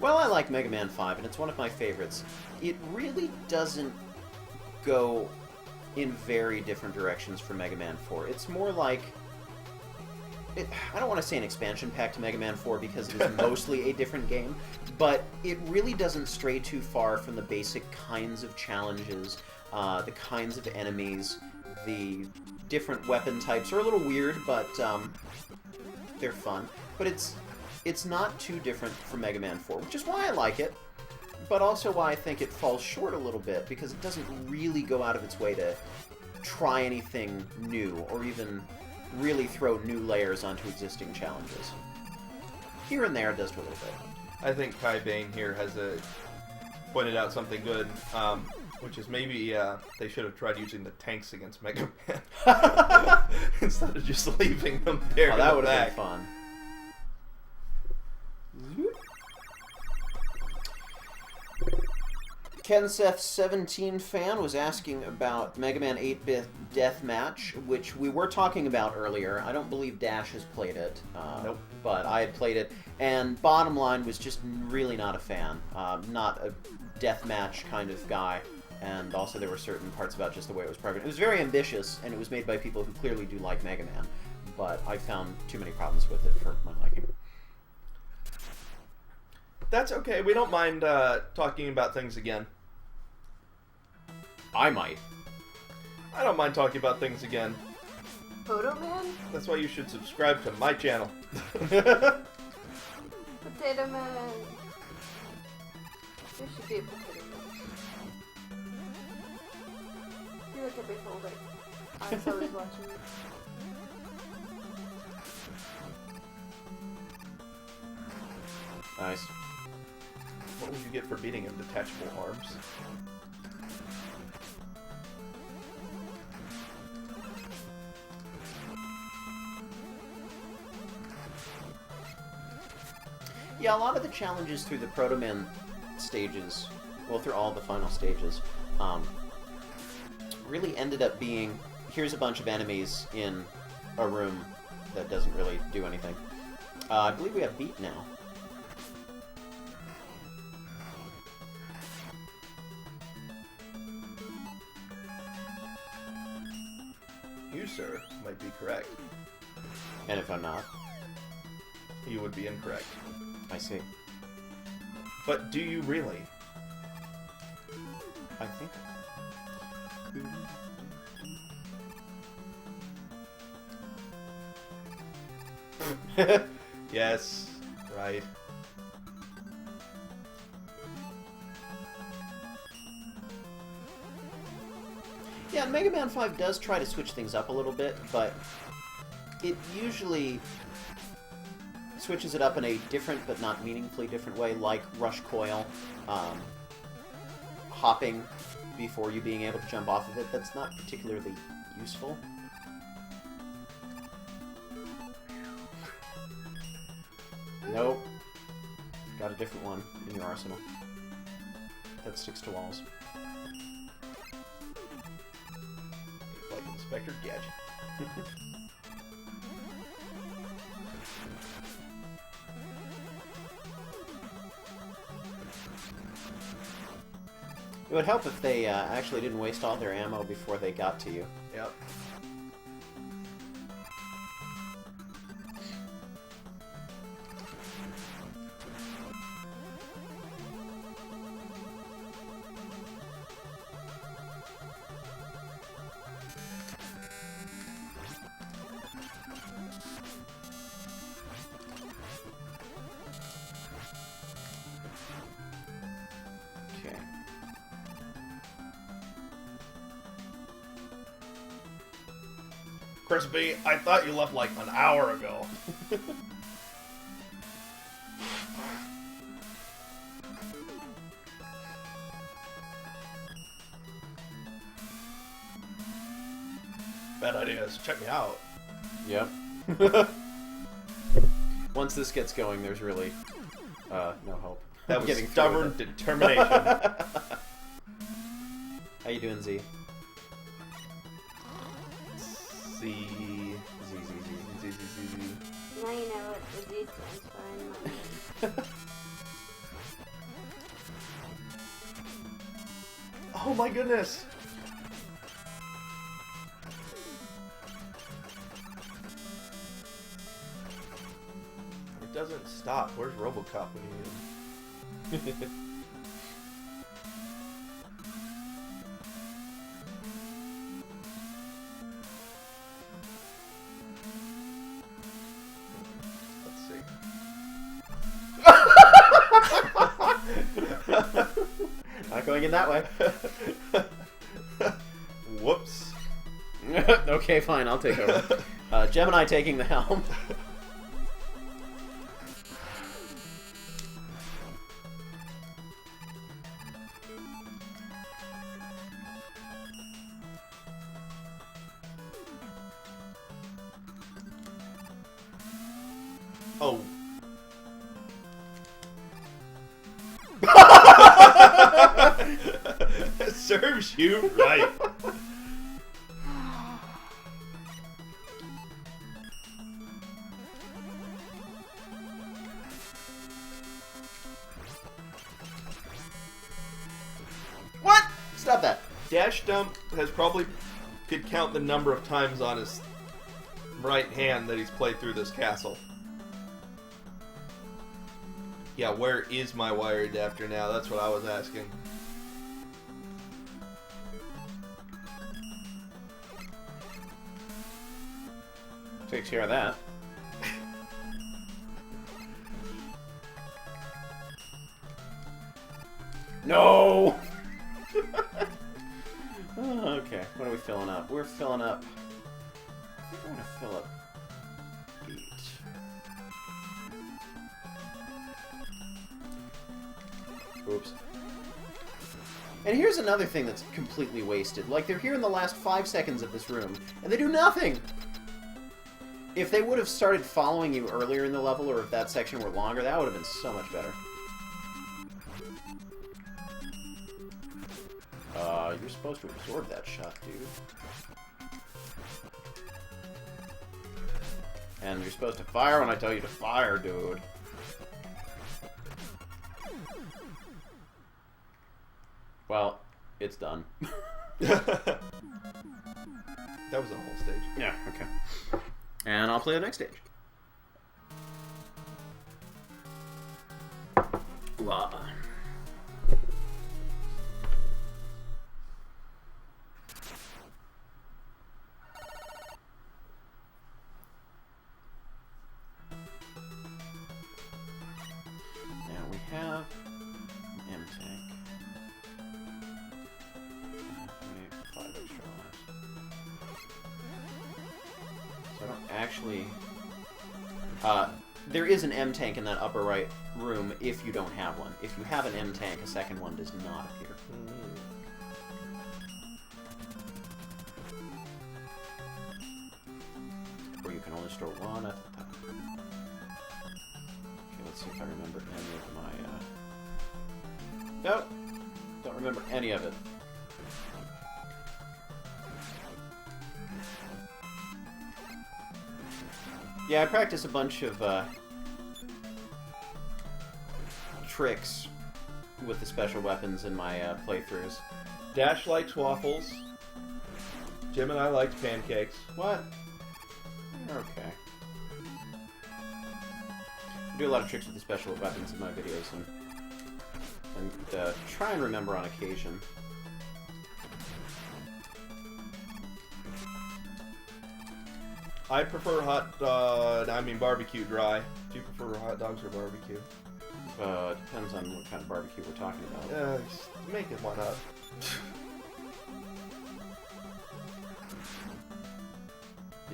Well, I like Mega Man 5, and it's one of my favorites. It really doesn't go in very different directions from Mega Man 4. It's more like... I don't want to say an expansion pack to Mega Man 4 because it is mostly a different game, but it really doesn't stray too far from the basic kinds of challenges, the kinds of enemies, the different weapon types are a little weird, but they're fun. But it's not too different from Mega Man 4, which is why I like it, but also why I think it falls short a little bit, because it doesn't really go out of its way to try anything new, or even really throw new layers onto existing challenges. Here and there, it does do a little bit. I think Kai Bane here has pointed out something good, which is maybe they should have tried using the tanks against Mega Man instead of just leaving them there. Oh, that would have been fun. KenSeth17 fan was asking about Mega Man 8-bit Deathmatch, which we were talking about earlier. I don't believe Dash has played it. Nope. But I had played it, and bottom line was just really not a fan. Not a deathmatch kind of guy, and also there were certain parts about just the way it was programmed. It was very ambitious, and it was made by people who clearly do like Mega Man, but I found too many problems with it for my liking. That's okay. We don't mind talking about things again. I might. I don't mind talking about things again. Proton Man? That's why you should subscribe to my channel. Potato Man. There should be a Potato Man. I feel like every folder. I was always watching it. Nice. What would you get for beating him? Detachable arms? Yeah, a lot of the challenges through the Proton Man stages, well, through all the final stages, really ended up being, here's a bunch of enemies in a room that doesn't really do anything. I believe we have Beat now. You, sir, might be correct. And if I'm not, You would be incorrect. I see. But do you really? I think. Yes, right. Yeah, Mega Man 5 does try to switch things up a little bit, but it usually switches it up in a different but not meaningfully different way, like Rush Coil, hopping before you being able to jump off of it. That's not particularly useful. Nope. Got a different one in your arsenal that sticks to walls. Like Inspector Gadget. It would help if they actually didn't waste all their ammo before they got to you. Yep. Okay. Crispy, I thought you left like an hour ago. Bad ideas. Check me out. Yep. Once this gets going, there's really no hope. That was Getting through stubborn with it. determination. How you doing, Z? Z. Z, Z, Z. Z, Z, Z, Z. Now you know what the Z stands for in my name. Oh my goodness! It doesn't stop. Where's RoboCop when you need him? Let's see. Not going in that way. Whoops. Okay, fine. I'll take over. Gemini taking the helm. Oh. Serves you right. What? Stop that. Dash Dump has probably could count the number of times on his right hand that he's played through this castle. Yeah, where is my wire adapter now? That's what I was asking. Takes care of that. No! Oh, okay, what are we filling up? We're filling up... I think we're going to fill up... Beat. Oops. And here's another thing that's completely wasted. Like, they're here in the last 5 seconds of this room, and they do nothing! If they would have started following you earlier in the level, or if that section were longer, that would have been so much better. You're supposed to absorb that shot, dude. And you're supposed to fire when I tell you to fire, dude. Well, it's done. That was the whole stage. Yeah, okay. And I'll play the next stage. Blah. Now we have an M-Tank. 5 extra lives. So I don't actually... there is an M-Tank in that upper right room if you don't have one. If you have an M-Tank, a second one does not appear. Or you can only store one at the time. Okay, let's see if I remember any of my... Nope! Don't remember any of it. Yeah, I practice a bunch of tricks with the special weapons in my playthroughs. Dash likes waffles. Gemini likes pancakes. What? Okay. I do a lot of tricks with the special weapons in my videos and try and remember on occasion. I prefer barbecue dry. Do you prefer hot dogs or barbecue? Depends on what kind of barbecue we're talking about. Just make it one up.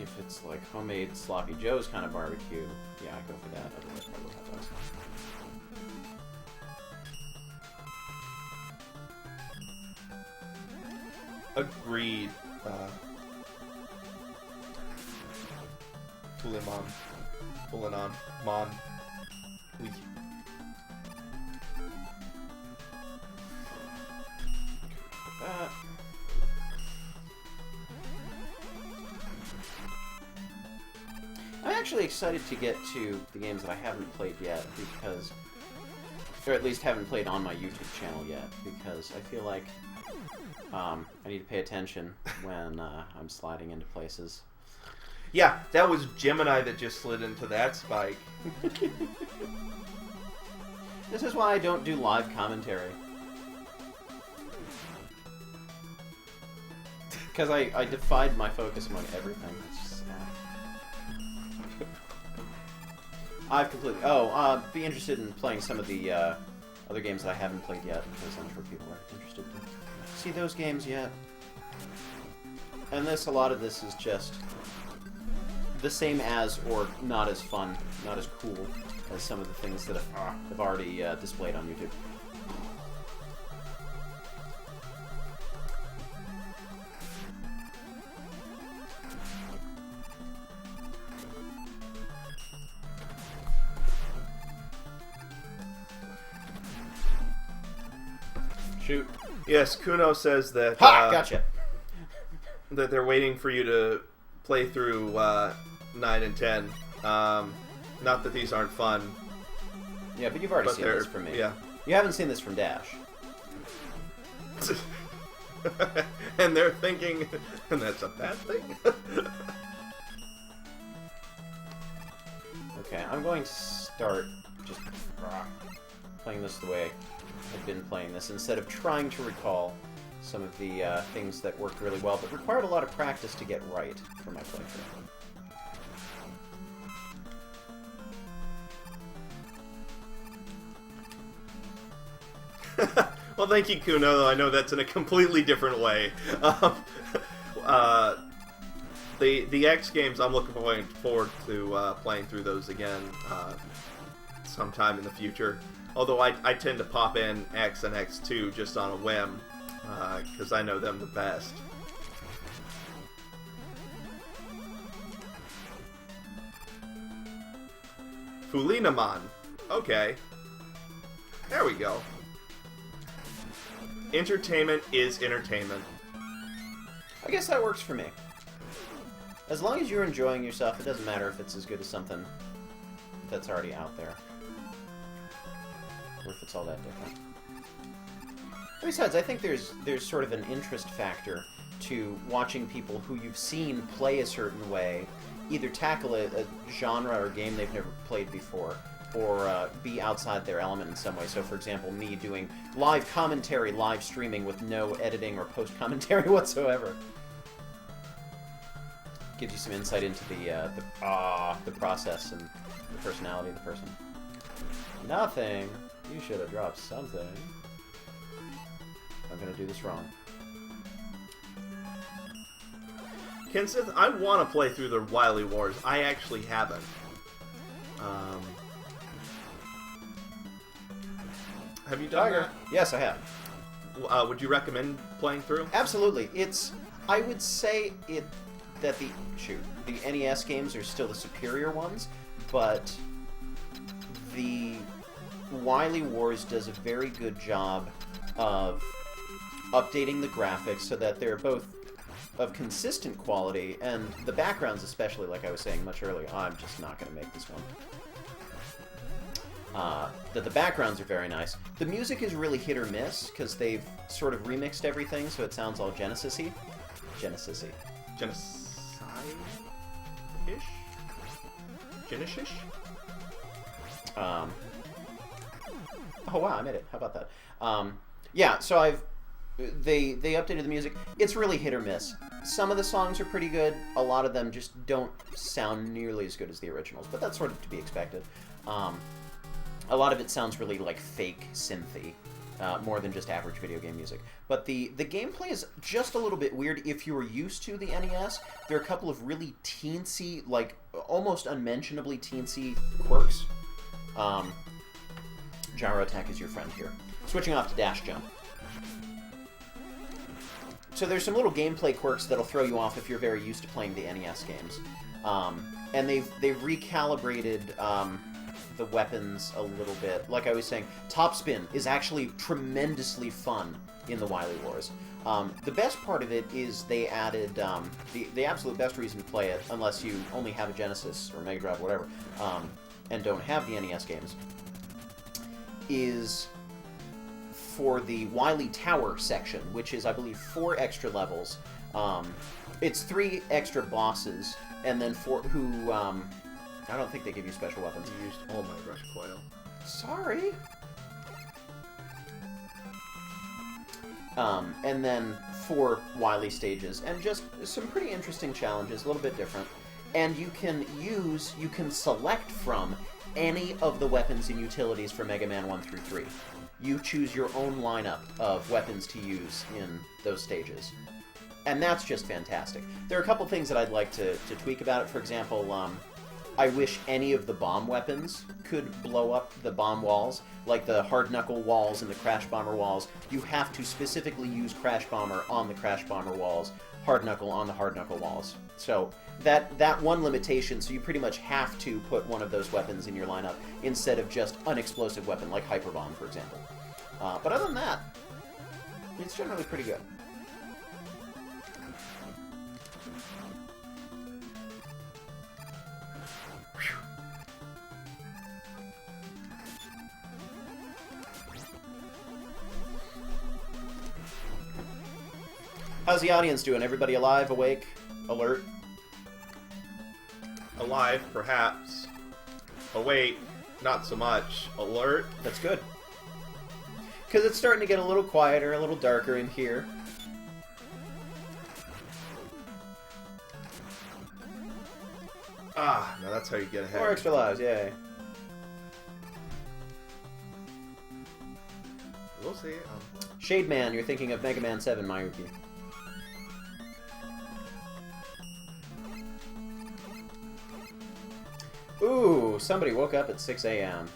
If it's like homemade Sloppy Joe's kind of barbecue, yeah, I go for that. Otherwise, probably hot dogs. Agreed. Pulling on. Mon. Oui. That. I'm actually excited to get to the games that I haven't played yet because, or at least haven't played on my YouTube channel yet, because I feel like I need to pay attention when I'm sliding into places. Yeah, that was Gemini that just slid into that spike. This is why I don't do live commentary. Because I defied my focus among everything. It's just, I've completely... Oh, be interested in playing some of the other games that I haven't played yet, because I'm sure people are interested to see those games yet. And a lot of this is just the same as or not as fun, not as cool as some of the things that I've already displayed on YouTube. Shoot. Yes, Kuno says that Gotcha. that they're waiting for you to play through 9 and 10. Not that these aren't fun. Yeah, but you've already But seen they're- this from me. yeah. You haven't seen this from Dash. And they're thinking, and that's a bad thing? Okay, I'm going to start just playing this the way I've been playing this, instead of trying to recall some of the things that worked really well, but required a lot of practice to get right for my playthrough. Well, thank you, Kuno, though I know that's in a completely different way. The X games, I'm looking forward to playing through those again sometime in the future. Although I tend to pop in X and X2 just on a whim, because I know them the best. Fulinaman. Okay. There we go. Entertainment is entertainment. I guess that works for me. As long as you're enjoying yourself, it doesn't matter if it's as good as something that's already out there. Or if it's all that different. Besides, I think there's sort of an interest factor to watching people who you've seen play a certain way, either tackle a genre or game they've never played before, or be outside their element in some way. So, for example, me doing live commentary, live streaming with no editing or post-commentary whatsoever. Gives you some insight into the process and the personality of the person. Nothing. You should have dropped something. I'm gonna do this wrong. Kenseth, I want to play through the Wily Wars. I actually haven't. Have you done that? Yes, I have. Would you recommend playing through? Absolutely. I would say that the NES games are still the superior ones, but the Wily Wars does a very good job of updating the graphics so that they're both of consistent quality, and the backgrounds especially, like I was saying much earlier. I'm just not going to make this one. That the backgrounds are very nice. The music is really hit or miss, because they've sort of remixed everything so it sounds all Genesis-y. Genesis-y. Genocide-ish? Genesis-ish? Oh wow, I made it. How about that? Yeah, so they updated the music. It's really hit or miss. Some of the songs are pretty good. A lot of them just don't sound nearly as good as the originals, but that's sort of to be expected. A lot of it sounds really like fake synthy, more than just average video game music. But the gameplay is just a little bit weird if you were used to the NES. There are a couple of really teensy, like almost unmentionably teensy quirks. Gyro attack is your friend here. Switching off to dash jump. So there's some little gameplay quirks that'll throw you off if you're very used to playing the NES games. And they've recalibrated the weapons a little bit. Like I was saying, top spin is actually tremendously fun in the Wily Wars. The best part of it is they added the absolute best reason to play it, unless you only have a Genesis or Mega Drive or whatever, and don't have the NES games, is for the Wily Tower section, which is, I believe, 4 extra levels. It's 3 extra bosses, and then 4 who, I don't think they give you special weapons. You used all my rush coil. Sorry. And then 4 Wily stages, and just some pretty interesting challenges, a little bit different. And you can select from any of the weapons and utilities for Mega Man 1 through 3. You choose your own lineup of weapons to use in those stages. And that's just fantastic. There are a couple things that I'd like to tweak about it. For example, I wish any of the bomb weapons could blow up the bomb walls, like the Hard Knuckle walls and the Crash Bomber walls. You have to specifically use Crash Bomber on the Crash Bomber walls, Hard Knuckle on the Hard Knuckle walls. So that one limitation, so you pretty much have to put one of those weapons in your lineup instead of just an explosive weapon like Hyper Bomb, for example. But other than that, it's generally pretty good. How's the audience doing? Everybody alive, awake, alert? Alive, perhaps. Awake, not so much. Alert. That's good. Because it's starting to get a little quieter, a little darker in here. Ah, now that's how you get ahead. More extra lives, yay. We'll see. Shade Man, you're thinking of Mega Man 7, Mayuki. Ooh, somebody woke up at 6 a.m.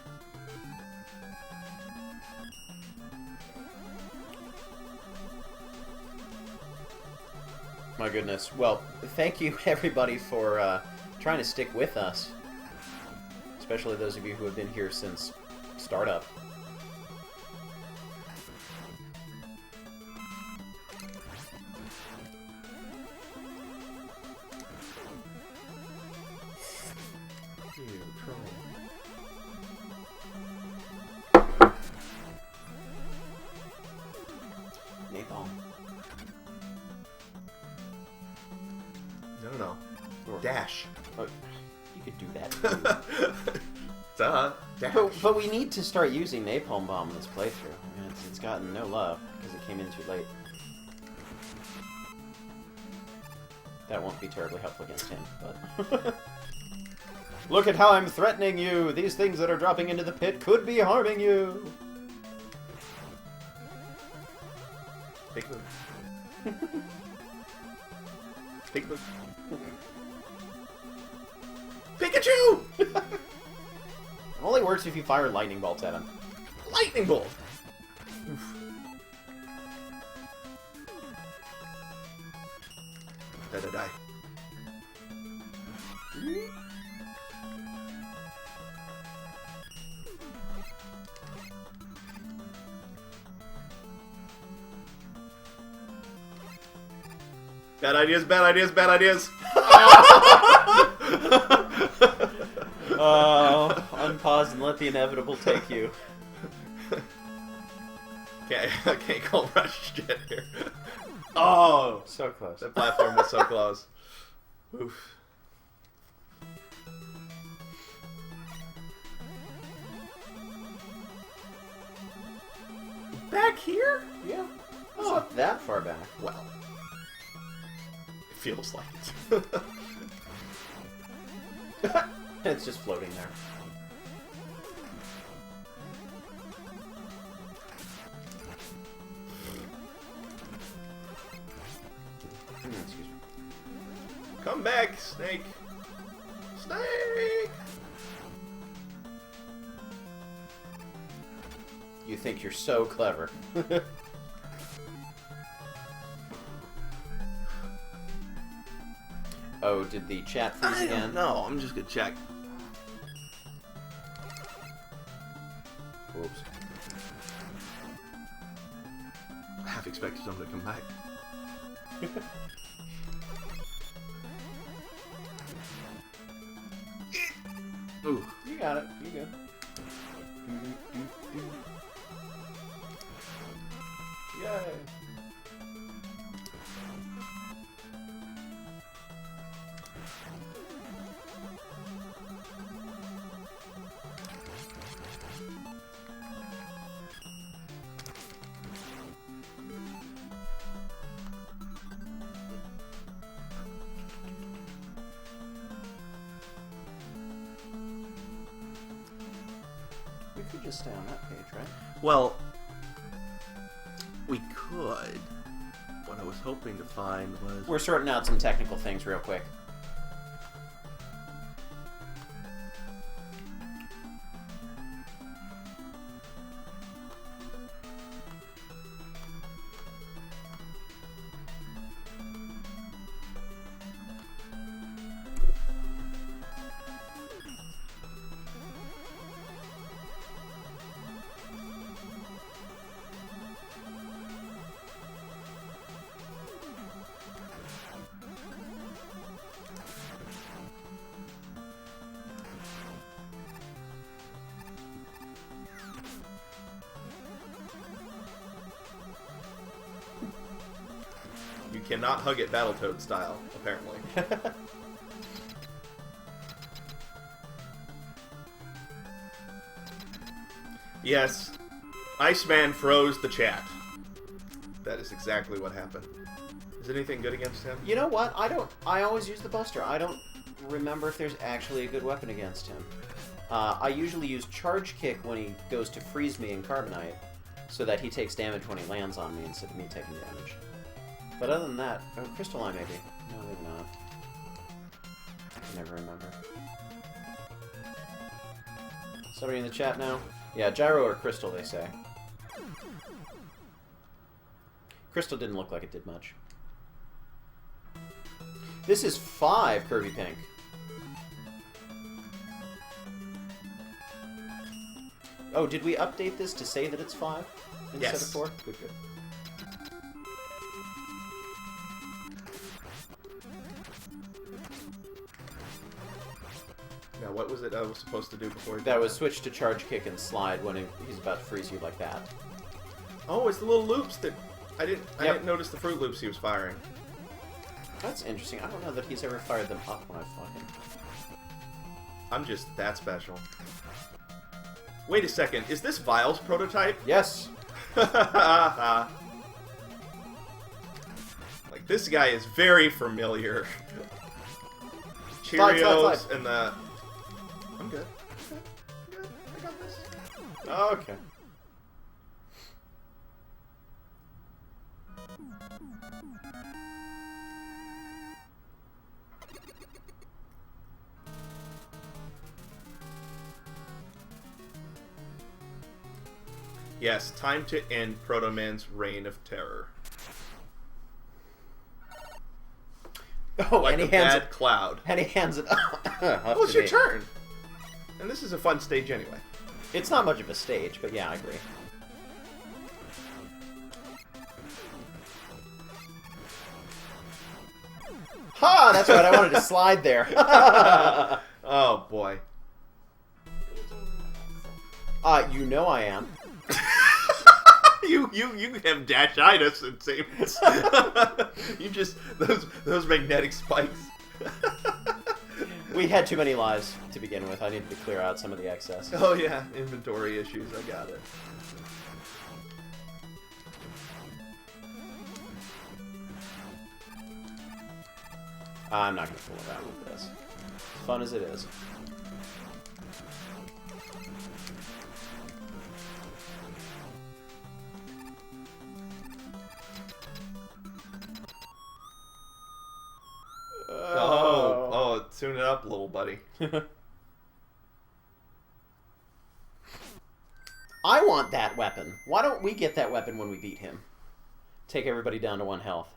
My goodness. Well, thank you everybody for trying to stick with us. Especially those of you who have been here since startup. Napalm. No. Dash. Oh, you could do that too. Duh. Dash. But we need to start using Napalm Bomb in this playthrough. I mean, it's gotten no love because it came in too late. That won't be terribly helpful against him, but... Look at how I'm threatening you! These things that are dropping into the pit could be harming you! Big move. Big move. Pikachu! It only works if you fire lightning bolts at him. Lightning bolt! Die. Bad ideas, bad ideas, bad ideas! Unpause and let the inevitable take you. I can't call rush shit here. Oh! So close. That platform was so close. Oof. Back here? Yeah. It's not that far back. Well, it feels like it. It's just floating there. Excuse me. Come back, Snake! Snake! You think you're so clever. Oh, did the chat freeze again? No, I'm just gonna check. Oops. I half expected someone to come back. Ooh. You got it. You good. Yay. We could just stay on that page, right? Well, we could, but I was hoping to find was... We're sorting out some technical things real quick. You cannot hug it Battletoad style, apparently. Yes, Iceman froze the chat. That is exactly what happened. Is anything good against him? You know what? I always use the Buster. I don't remember if there's actually a good weapon against him. I usually use Charge Kick when he goes to freeze me in Carbonite, so that he takes damage when he lands on me instead of me taking damage. But other than that... Oh, Crystal Eye, maybe. No, maybe not. I can never remember. Somebody in the chat now? Yeah, Gyro or Crystal, they say. Crystal didn't look like it did much. This is 5 Kirby Pink. Oh, did we update this to say that it's 5 instead of 4? Good, good. Now, what was it I was supposed to do before? That was switch to Charge Kick and Slide when he's about to freeze you like that. Oh, it's the little loops that I didn't notice the Fruit Loops he was firing. That's interesting. I don't know that he's ever fired them up when I fought him. I'm just that special. Wait a second, is this Vile's prototype? Yes. Like, this guy is very familiar. Cheerios slide. And the... I'm good. I'm good. I got this. Okay. Yes, time to end Protoman's reign of terror. Oh, Like and a he hands bad it. cloud. And he hands it. Well, it's your turn. And this is a fun stage anyway. It's not much of a stage, but yeah, I agree. Ha! That's right. I wanted to slide there. Oh boy. You know I am. You have dashitis, it seems. You just those magnetic spikes. We had too many lives to begin with. I needed to clear out some of the excess. Oh yeah, inventory issues. I got it. I'm not going to fool around with this. As fun as it is. Tune it up, little buddy. I want that weapon. Why don't we get that weapon when we beat him? Take everybody down to 1 health.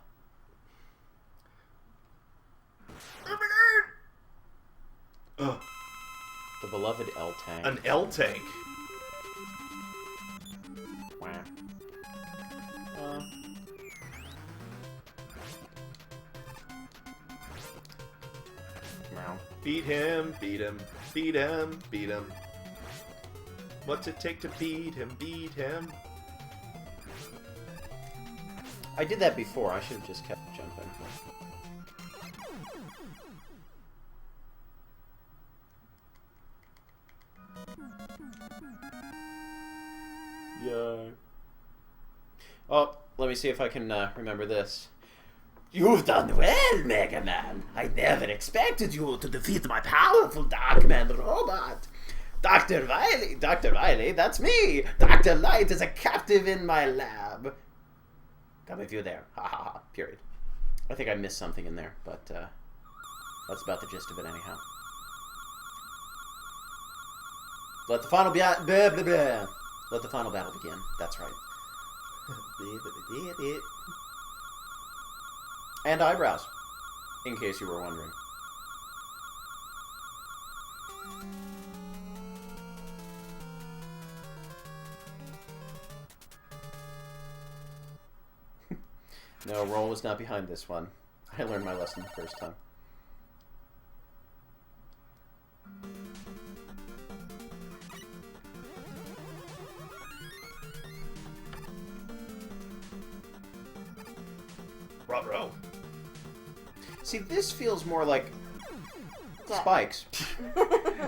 Ugh. The beloved L tank. An L tank. Wow. Beat him, beat him, beat him, beat him. What's it take to beat him, beat him? I did that before. I should have just kept jumping. Yeah. Oh, let me see if I can remember this. You've done well, Mega Man. I never expected you to defeat my powerful Darkman robot. Dr. Wily, that's me! Dr. Light is a captive in my lab. Come with you there. Ha ha ha. Period. I think I missed something in there, but that's about the gist of it anyhow. Let the final blah, blah, blah. Let the final battle begin. That's right. And eyebrows, in case you were wondering. No, Roll was not behind this one. I learned my lesson the first time. Ruh-roh. See, this feels more like Death. spikes.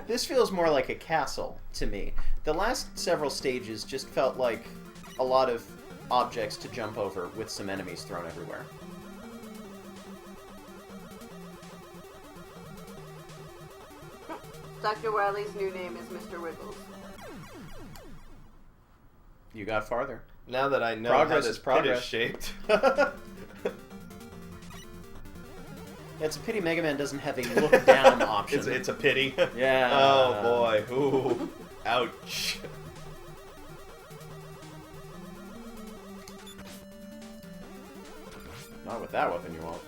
This feels more like a castle to me. The last several stages just felt like a lot of objects to jump over with some enemies thrown everywhere. Dr. Wily's new name is Mr. Wiggles. You got farther. Now that I know Progress how is this progress. pit is shaped. It's a pity Mega Man doesn't have a look down option. It's a pity. Yeah. Oh boy. Ooh. Ouch. Not with that weapon, you won't.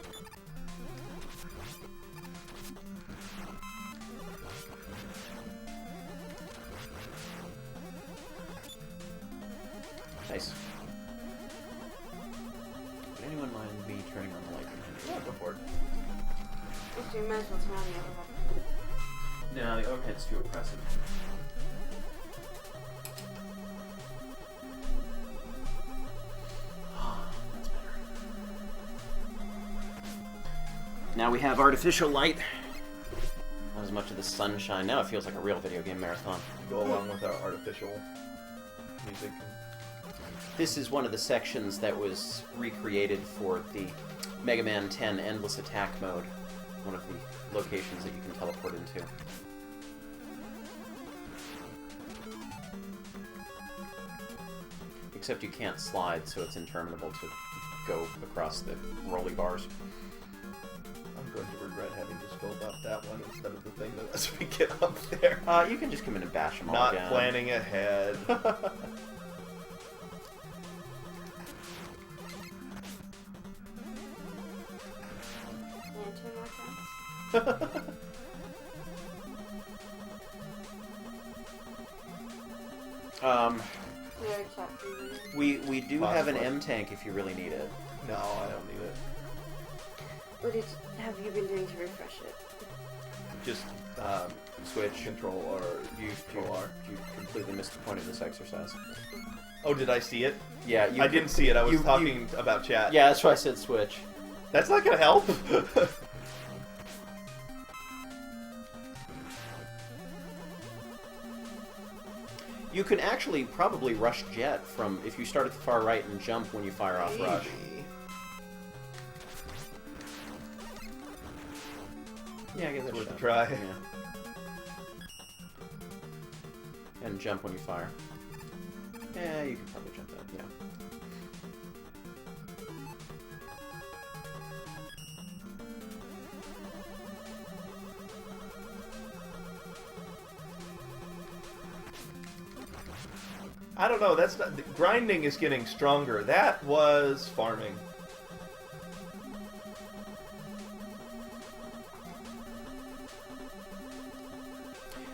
Nice. Would anyone mind me turning on the light? Yeah, go for it. Actually, you might as well turn on the other one. No, the overhead's too oppressive. That's better. Now we have artificial light. Not as much of the sunshine. Now it feels like a real video game marathon. Go along with our artificial music. This is one of the sections that was recreated for the Mega Man 10 Endless Attack mode. One of the locations that you can teleport into. Except you can't slide, so it's interminable to go across the rolly bars. I'm going to regret having just filled up that one instead of the thing that lets me get up there. You can just come in and bash them all Not again. planning ahead. And 2 more times. We already chat through these. We do have an Possibly. M tank if you really need it. No, I don't need it. What have you been doing to refresh it? Just Switch. control or control R. You completely missed the point of this exercise. Oh, did I see it? Yeah, I didn't see it. I was you- talking about chat. Yeah, that's why I said switch. That's not gonna help. You can actually probably rush jet from if you start at the far right and jump when you fire off rush. Maybe. Yeah, I guess It's that's worth a try. Yeah. And jump when you fire. Yeah, you can probably jump that. Yeah. I don't know. That's not, the grinding is getting stronger. That was farming.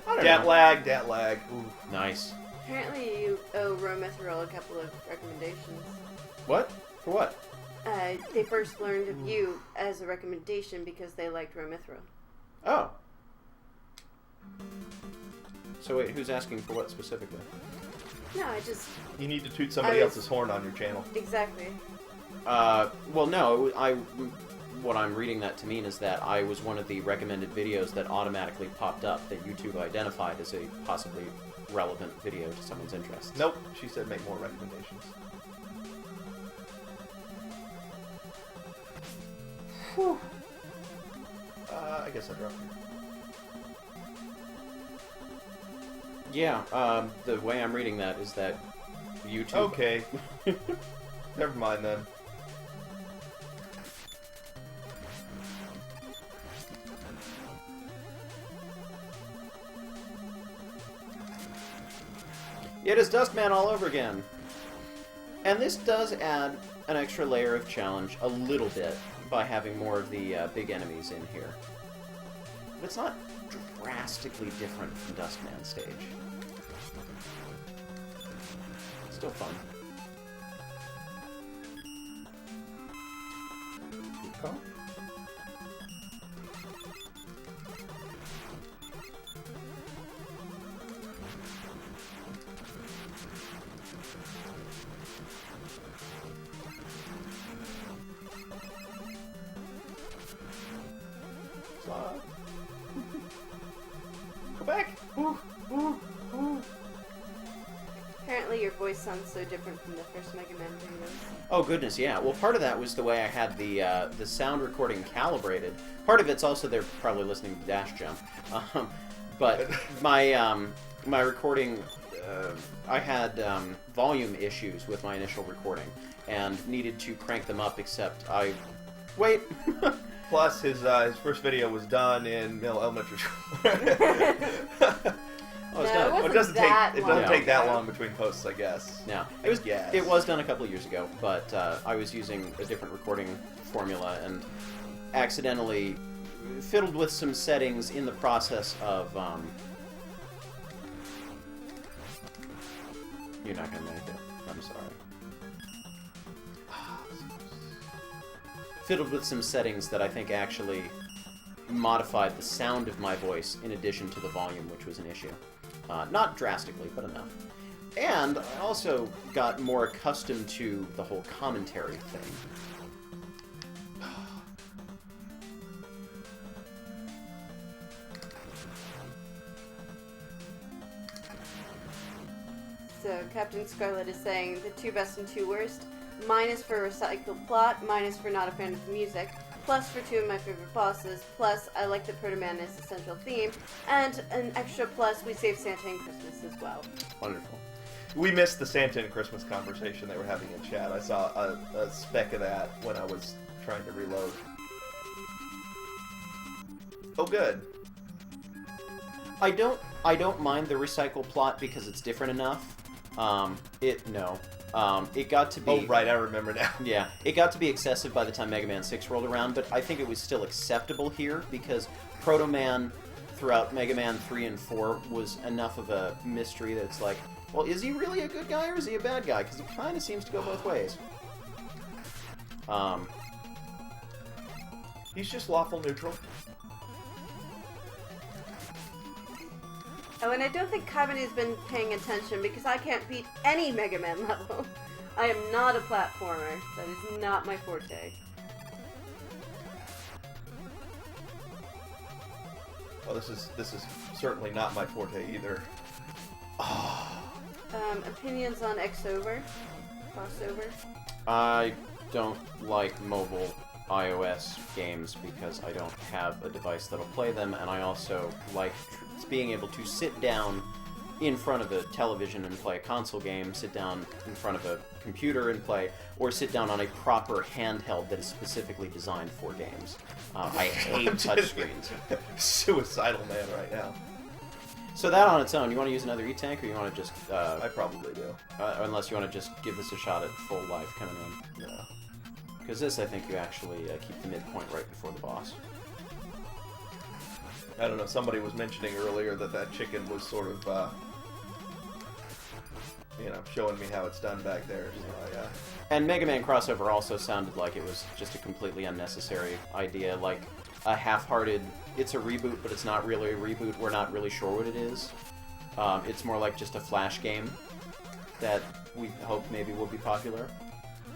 I don't Dat know. lag, dat lag. Ooh. Nice. Apparently, you owe Romethril a couple of recommendations. What? For what? They first learned of you as a recommendation because they liked Romethril. Oh. So wait, who's asking for what specifically? No, I just... You need to toot somebody I was- else's horn on your channel. Exactly. Well, no, what I'm reading that to mean is that I was one of the recommended videos that automatically popped up that YouTube identified as a possibly relevant video to someone's interest. Nope. She said make more recommendations. Whew. I guess I dropped her. Yeah, the way I'm reading that is that YouTube... Okay. Never mind then. It is Duskman all over again. And this does add an extra layer of challenge a little bit by having more of the big enemies in here. But it's not drastically different from Duskman's stage. Still fun. Good call. Go back! Ooh, ooh, ooh. Apparently your voice sounds so different from the first Mega Man videos. Oh goodness, yeah. Well, part of that was the way I had the sound recording calibrated. Part of it's also they're probably listening to Dash Jump, but my my recording, I had volume issues with my initial recording and needed to crank them up. Except I wait. Plus, his first video was done in elementary school. Oh, it's No, done. it It doesn't that take long that ago. long between posts, I guess. Yeah, Yes. it was done a couple of years ago, but I was using a different recording formula and accidentally fiddled with some settings in the process of. You're not gonna make it. I'm sorry. Fiddled with some settings that I think actually modified the sound of my voice in addition to the volume, which was an issue. Not drastically, but enough. And I also got more accustomed to the whole commentary thing. So Captain Scarlet is saying the 2 best and 2 worst. Minus for recycled plot, minus for not a fan of the music, plus for 2 of my favorite bosses, plus I like that Proton Man is the central theme, and an extra plus we save Santa and Christmas as well. Wonderful. We missed the Santa and Christmas conversation they were having in chat. I saw a speck of that when I was trying to reload. Oh, good. I don't mind the recycle plot because it's different enough. It got to be... Oh, right, I remember now. Yeah, it got to be excessive by the time Mega Man 6 rolled around, but I think it was still acceptable here because Proton Man throughout Mega Man 3 and 4 was enough of a mystery that it's like, well, is he really a good guy or is he a bad guy? Because he kind of seems to go both ways. He's just lawful neutral. Oh, and I don't think Kavani's been paying attention because I can't beat any Mega Man level. I am not a platformer. That is not my forte. Oh, this is certainly not my forte either. Opinions on X-Over? Crossover? I don't like mobile iOS games because I don't have a device that'll play them, and I also like being able to sit down in front of a television and play a console game, sit down in front of a computer and play, or sit down on a proper handheld that is specifically designed for games. I hate touchscreens. Suicidal man right now. So that on its own, you want to use another E-Tank, or you want to just... I probably do. unless you want to just give this a shot at full life coming in. No. Because this, I think you actually keep the midpoint right before the boss. I don't know, somebody was mentioning earlier that chicken was sort of, showing me how it's done back there. So And Mega Man crossover also sounded like it was just a completely unnecessary idea, like a half-hearted, it's a reboot, but it's not really a reboot, we're not really sure what it is. It's more like just a flash game that we hope maybe will be popular.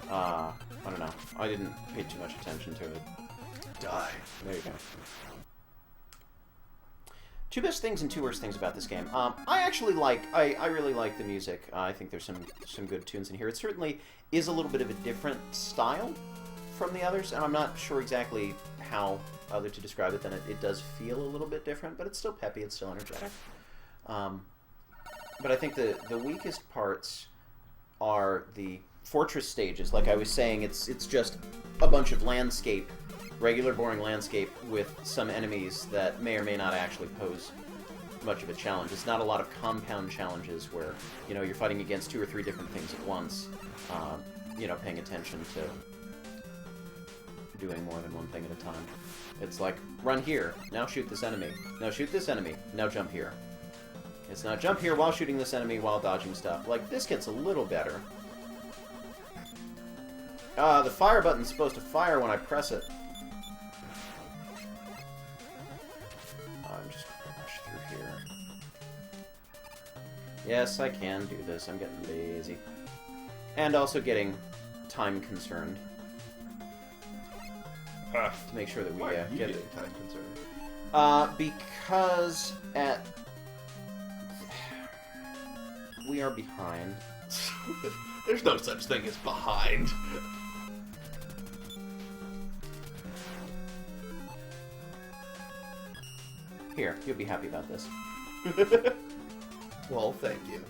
I don't know. I didn't pay too much attention to it. Die. There you go. 2 best things and 2 worst things about this game. I really like the music. I think there's some good tunes in here. It certainly is a little bit of a different style from the others, and I'm not sure exactly how other to describe it. Then it does feel a little bit different, but it's still peppy. It's still energetic. But I think the weakest parts are the fortress stages. Like I was saying, it's just a bunch of landscape. Regular boring landscape with some enemies that may or may not actually pose much of a challenge. It's not a lot of compound challenges where, you know, you're fighting against 2 or 3 different things at once, you know, paying attention to doing more than one thing at a time. It's like, run here, now shoot this enemy, now shoot this enemy, now jump here. It's not jump here while shooting this enemy while dodging stuff. Like, this gets a little better. The fire button's supposed to fire when I press it. I'm just gonna rush through here. Yes, I can do this. I'm getting lazy. And also getting time concerned. To make sure that we Why are you get getting time concerned? because we are behind. There's no such thing as behind. Here, you'll be happy about this. Well, thank you.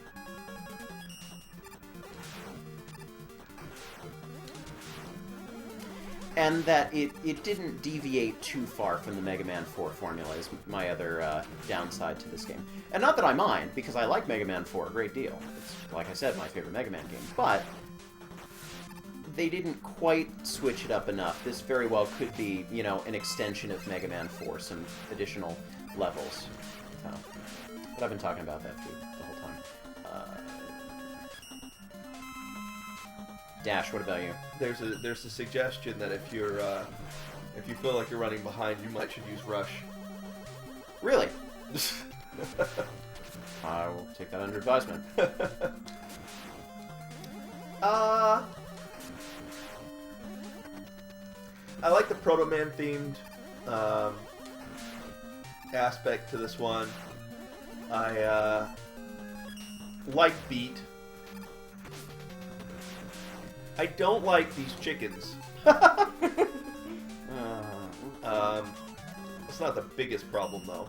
And that it didn't deviate too far from the Mega Man 4 formula is my other downside to this game. And not that I mind, because I like Mega Man 4 a great deal. It's, like I said, my favorite Mega Man game. But they didn't quite switch it up enough. This very well could be, you know, an extension of Mega Man 4, some additional levels. But I've been talking about that too the whole time. Dash, what about you? There's a suggestion that if you feel like you're running behind, you might should use rush. Really? I will take that under advisement. I like the Proton Man themed aspect to this one. I like beat. I don't like these chickens. It's not the biggest problem though.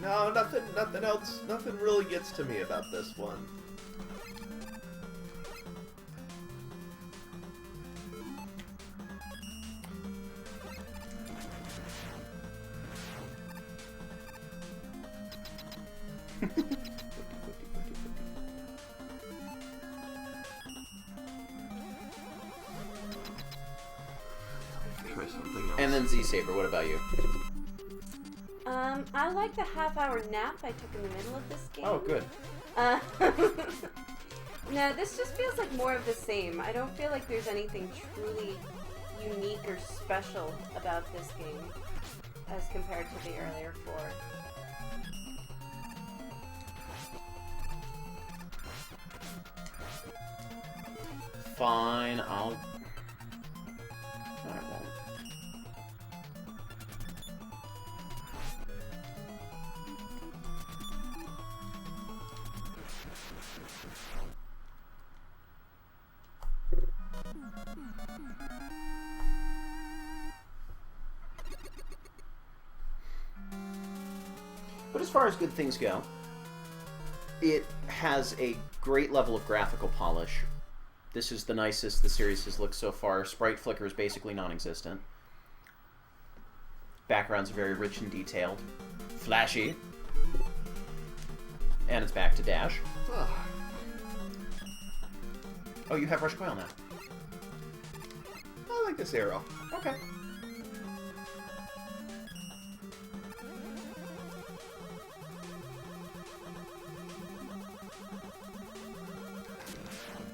No, nothing else. Nothing really gets to me about this one. Try something else. And then Z-Saber, what about you? I like the half-hour nap I took in the middle of this game. Oh, good. No, this just feels like more of the same. I don't feel like there's anything truly unique or special about this game as compared to the earlier 4. Fine, I won't. But as far as good things go, it has a great level of graphical polish. This is the nicest the series has looked so far. Sprite flicker is basically non-existent. Backgrounds are very rich and detailed. Flashy. And it's back to Dash. Oh, you have Rush Coil now. I like this arrow. Okay.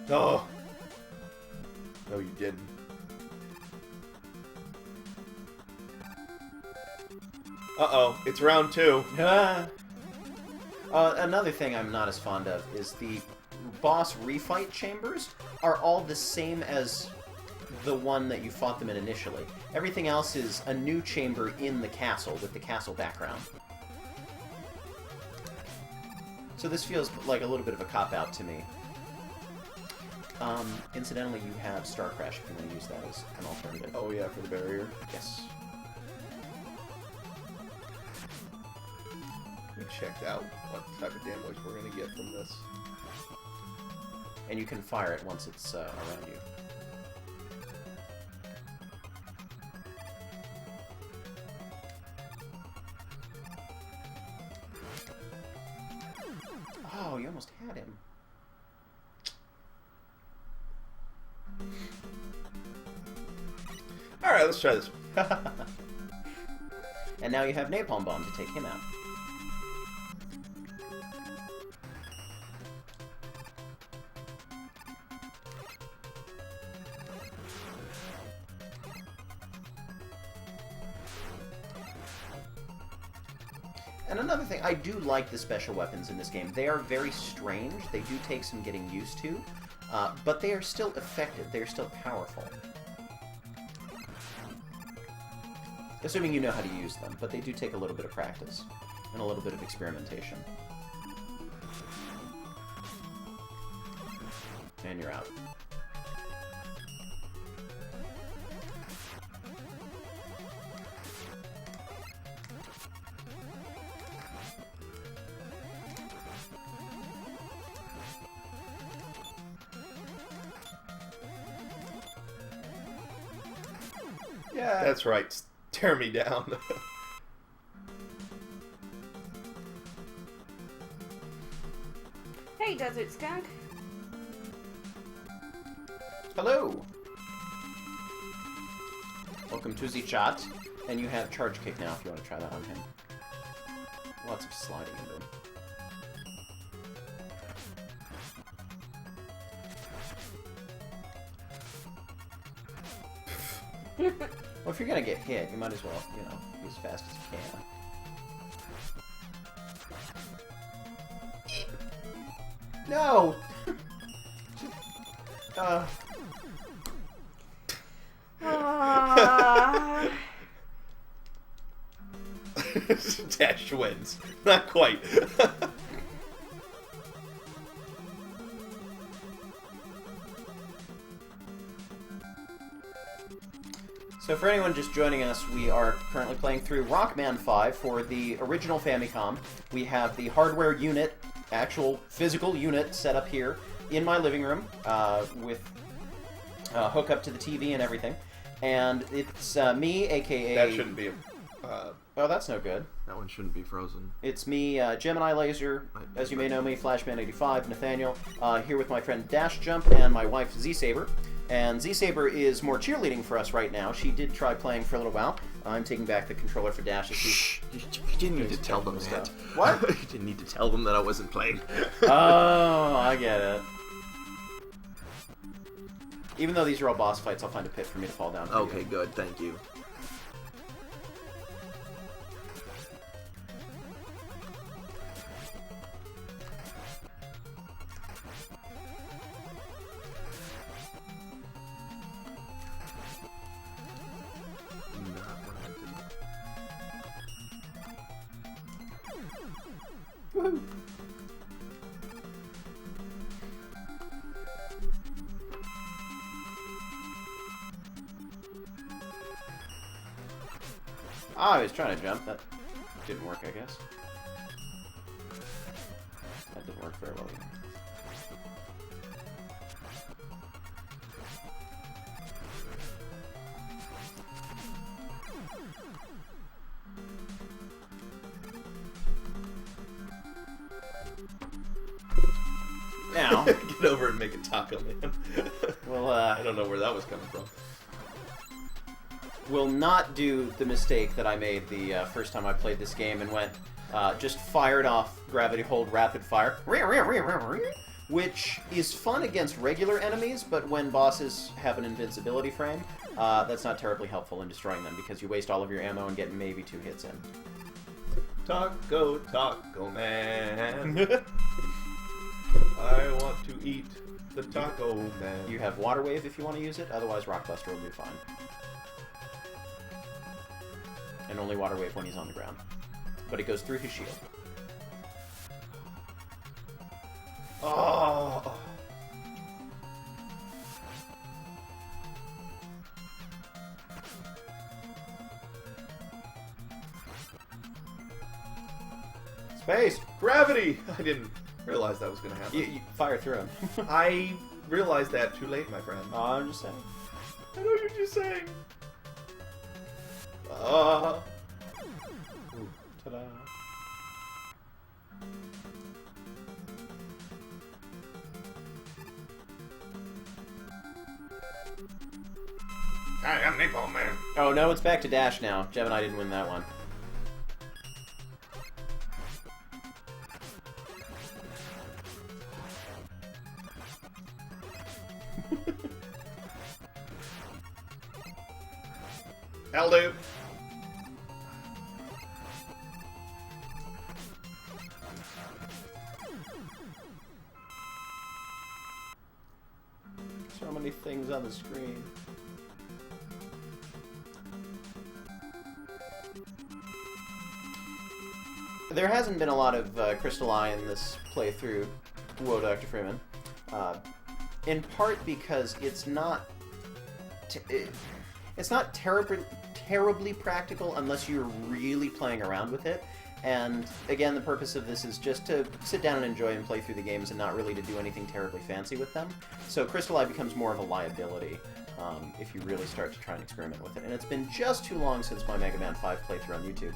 Oh. No, you didn't. Uh-oh, it's round 2. Another thing I'm not as fond of is the boss refight chambers are all the same as the one that you fought them in initially. Everything else is a new chamber in the castle with the castle background. So this feels like a little bit of a cop-out to me. Incidentally, you have Star Crash if you want to use that as an alternative. Oh yeah, for the barrier. Yes. We checked out what type of damage we're gonna get from this. and you can fire it once it's around you. Oh, you almost had him. Alright, let's try this one. And now you have Napalm Bomb to take him out. And another thing, I do like the special weapons in this game. They are very strange. They do take some getting used to, but they are still effective. They are still powerful. Assuming you know how to use them, but they do take a little bit of practice and a little bit of experimentation. And you're out. Yeah. That's right. Tear me down. Hey, Desert Skunk. Hello. Welcome to the chat. And you have Charge Kick now if you want to try that on him. Lots of sliding into him. Well, if you're gonna get hit, you might as well, you know, be as fast as you can. No! Dash wins. Not quite. So for anyone just joining us, we are currently playing through Rockman 5 for the original Famicom. We have the hardware unit, actual physical unit, set up here in my living room with hookup to the TV and everything. And it's me, aka... That shouldn't be... oh, that's no good. That one shouldn't be frozen. It's me, Gemini Laser, as you may know me, Flashman85, Nathaniel, here with my friend Dash Jump and my wife Z-Saber. And Z-Saber is more cheerleading for us right now. She did try playing for a little while. I'm taking back the controller for Dash. Shh! You didn't need to tell them that. What? You didn't need to tell them that I wasn't playing. Oh, I get it. Even though these are all boss fights, I'll find a pit for me to fall down. Okay, good. Thank you. Woohoo! Ah, I was trying to jump. That didn't work, I guess. That didn't work very well either. Now, Get over and make a taco, man. we'll, I don't know where that was coming from. will not do the mistake that I made the first time I played this game and went, just fired off gravity hold rapid fire, which is fun against regular enemies, but when bosses have an invincibility frame, that's not terribly helpful in destroying them because you waste all of your ammo and get maybe 2 hits in. Taco, Taco Man. I want to eat the Taco Man. You have Water Wave if you want to use it, otherwise Rock Buster will be fine. And only Water Wave when he's on the ground. But it goes through his shield. Oh. Space! Gravity! I didn't realized that was going to happen. You fire through him. I realized that too late, my friend. Oh, I'm just saying. I know what you're just saying. Ooh, ta-da. Hi, I'm Napalm Man. Oh, no, it's back to Dash now. Jeb and I didn't win that one. Hell, dude. So many things on the screen. There hasn't been a lot of Crystal Eye in this playthrough, whoa, Dr. Freeman. In part because it's not terribly practical unless you're really playing around with it. And again, the purpose of this is just to sit down and enjoy and play through the games and not really to do anything terribly fancy with them. So Crystal Eye becomes more of a liability if you really start to try and experiment with it. And it's been just too long since my Mega Man 5 playthrough on YouTube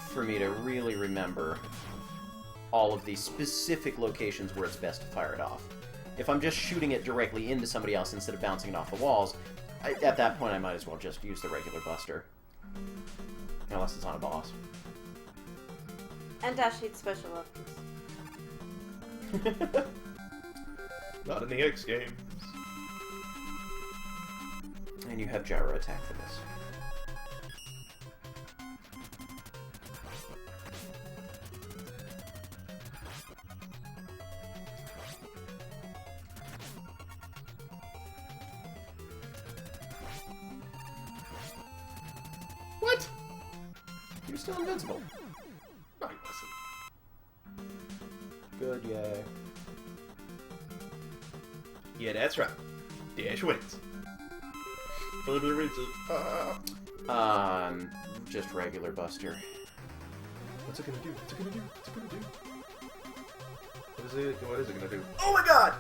for me to really remember all of the specific locations where it's best to fire it off. If I'm just shooting it directly into somebody else instead of bouncing it off the walls, at that point I might as well just use the regular buster. Unless it's on a boss. And Dash needs special weapons. Not in the X games. And you have gyro attack for this. What? You're still invincible. No, he wasn't. Good, yay. Yeah, that's right. Dash wins. Just regular buster. What's it gonna do? What's it gonna do? What's it gonna do? What is it gonna do? Oh my god!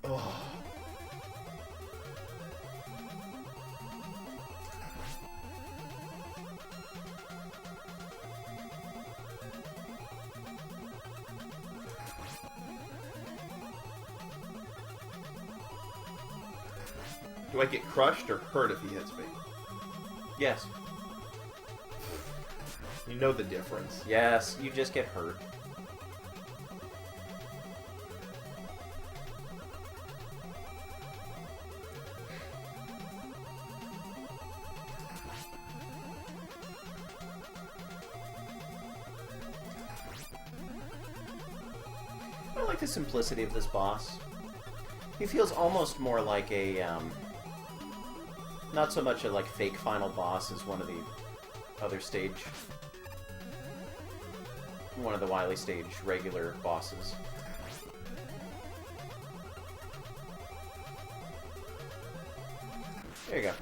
Oh. Do I get crushed or hurt if he hits me? Yes. You know the difference. Yes, you just get hurt. I like the simplicity of this boss. He feels almost more like a, not so much a like fake final boss as one of the other one of the Wily stage regular bosses. There you go.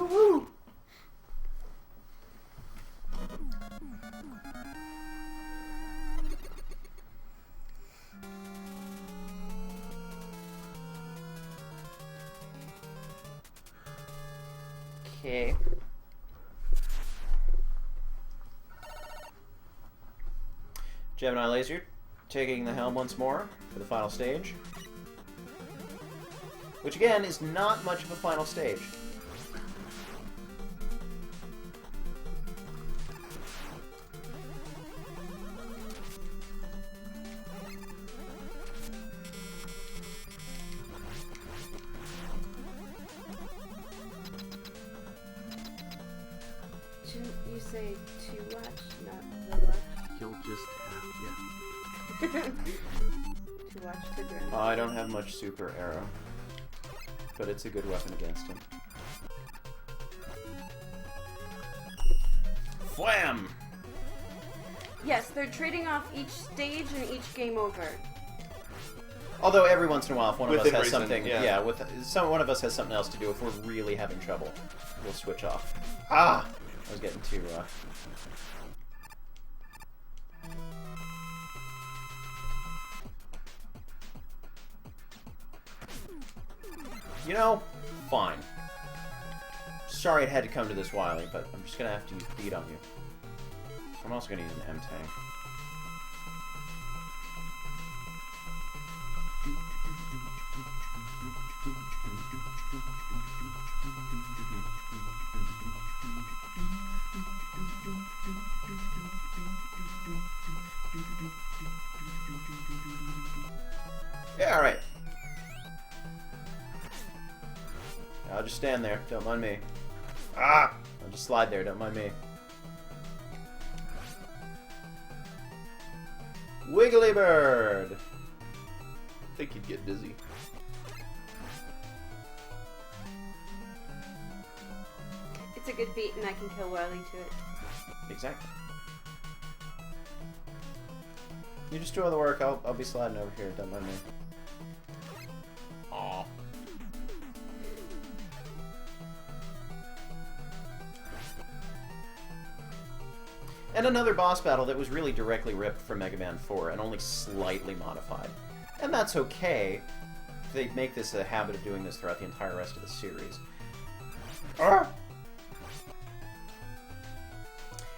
Woo-hoo! Okay. Gemini Laser taking the helm once more for the final stage. Which again is not much of a final stage. Shouldn't you say to watch, not the watch? You'll just have, To watch the ground. I don't have much super arrow, but it's a good weapon against him. Wham! Yes, they're trading off each stage and each game over. Although every once in a while, if one of us Within has reason, something, yeah. one of us has something else to do, if we're really having trouble, we'll switch off. Ah, I was getting too. You know, fine. Sorry it had to come to this, Wily, but I'm just gonna have to use beat on you. I'm also gonna use an M-Tank. Yeah, alright. I'll just stand there, don't mind me. Ah! I'll just slide there, don't mind me. Wiggly Bird! I think you'd get dizzy. It's a good beat, and I can kill Wily to it. Exactly. You just do all the work, I'll be sliding over here, don't mind me. Aw. And another boss battle that was really directly ripped from Mega Man 4 and only slightly modified. And that's okay. They make this a habit of doing this throughout the entire rest of the series. Arr!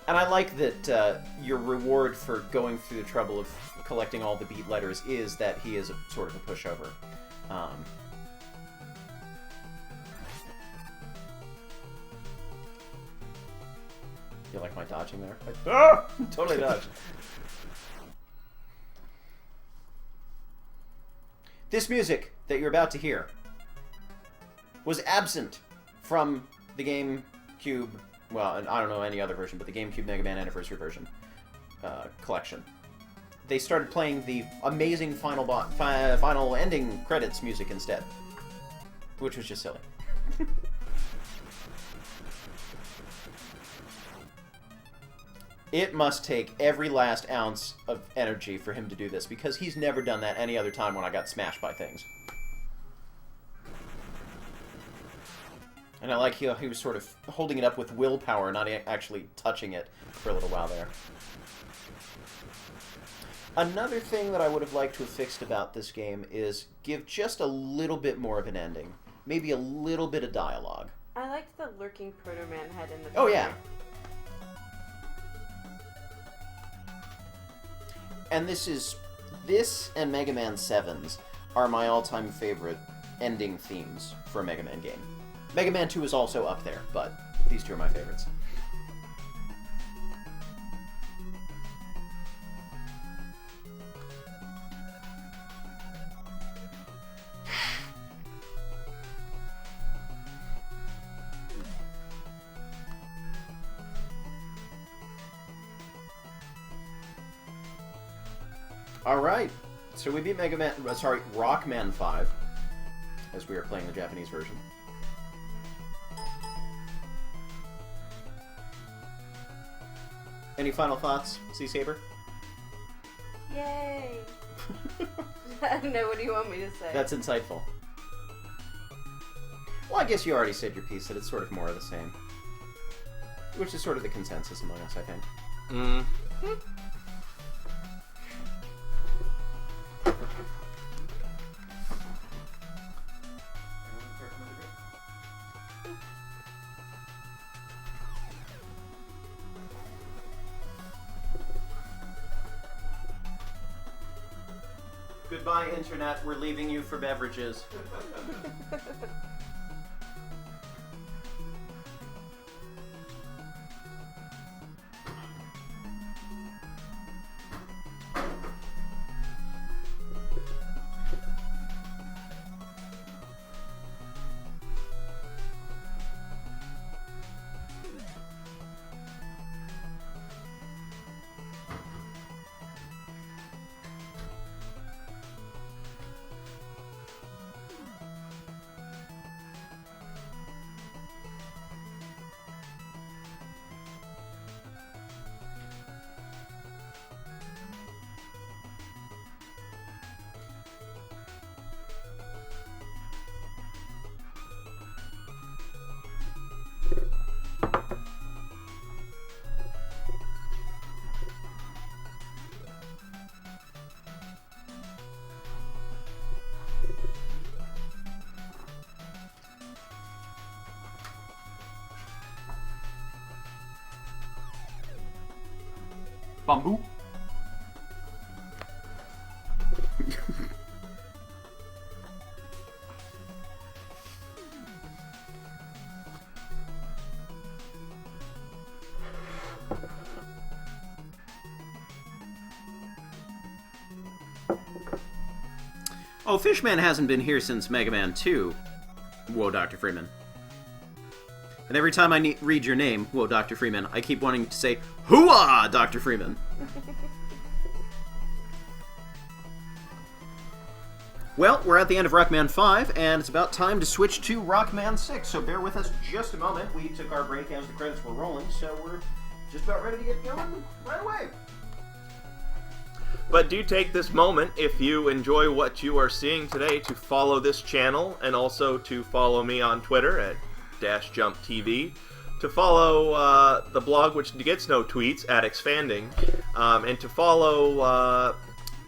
And I like that your reward for going through the trouble of collecting all the beat letters is that he is a sort of a pushover. You like my dodging there? Totally dodged. This music that you're about to hear was absent from the GameCube, well, and I don't know any other version, but the GameCube Mega Man Anniversary version collection. They started playing the amazing final ending credits music instead, which was just silly. It must take every last ounce of energy for him to do this, because he's never done that any other time when I got smashed by things. And I like he was sort of holding it up with willpower, not actually touching it for a little while there. Another thing that I would have liked to have fixed about this game is give just a little bit more of an ending. Maybe a little bit of dialogue. I liked the lurking Proton Man head in the Oh, yeah. And this and Mega Man 7's are my all-time favorite ending themes for a Mega Man game. Mega Man 2 is also up there, but these two are my favorites. Alright, so we beat Rockman 5, as we are playing the Japanese version. Any final thoughts, C-Saber? Yay! I don't know, what do you want me to say? That's insightful. Well, I guess you already said your piece, that it's sort of more of the same. Which is sort of the consensus among us, I think. Mm-hmm. Goodbye, Internet. We're leaving you for beverages. Bamboo. Oh, Fishman hasn't been here since Mega Man 2. Whoa, Dr. Freeman. And every time I read your name, whoa, Dr. Freeman, I keep wanting to say, hooah, Dr. Freeman. Well, we're at the end of Rockman 5, and it's about time to switch to Rockman 6, so bear with us just a moment. We took our break as the credits were rolling, so we're just about ready to get going right away. But do take this moment, if you enjoy what you are seeing today, to follow this channel, and also to follow me on Twitter at @JumpTV, to follow the blog, which gets no tweets, at Expanding, and to follow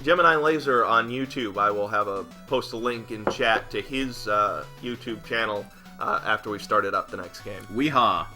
Gemini Laser on YouTube. I will post a link in chat to his YouTube channel after we've started up the next game. Weehaw.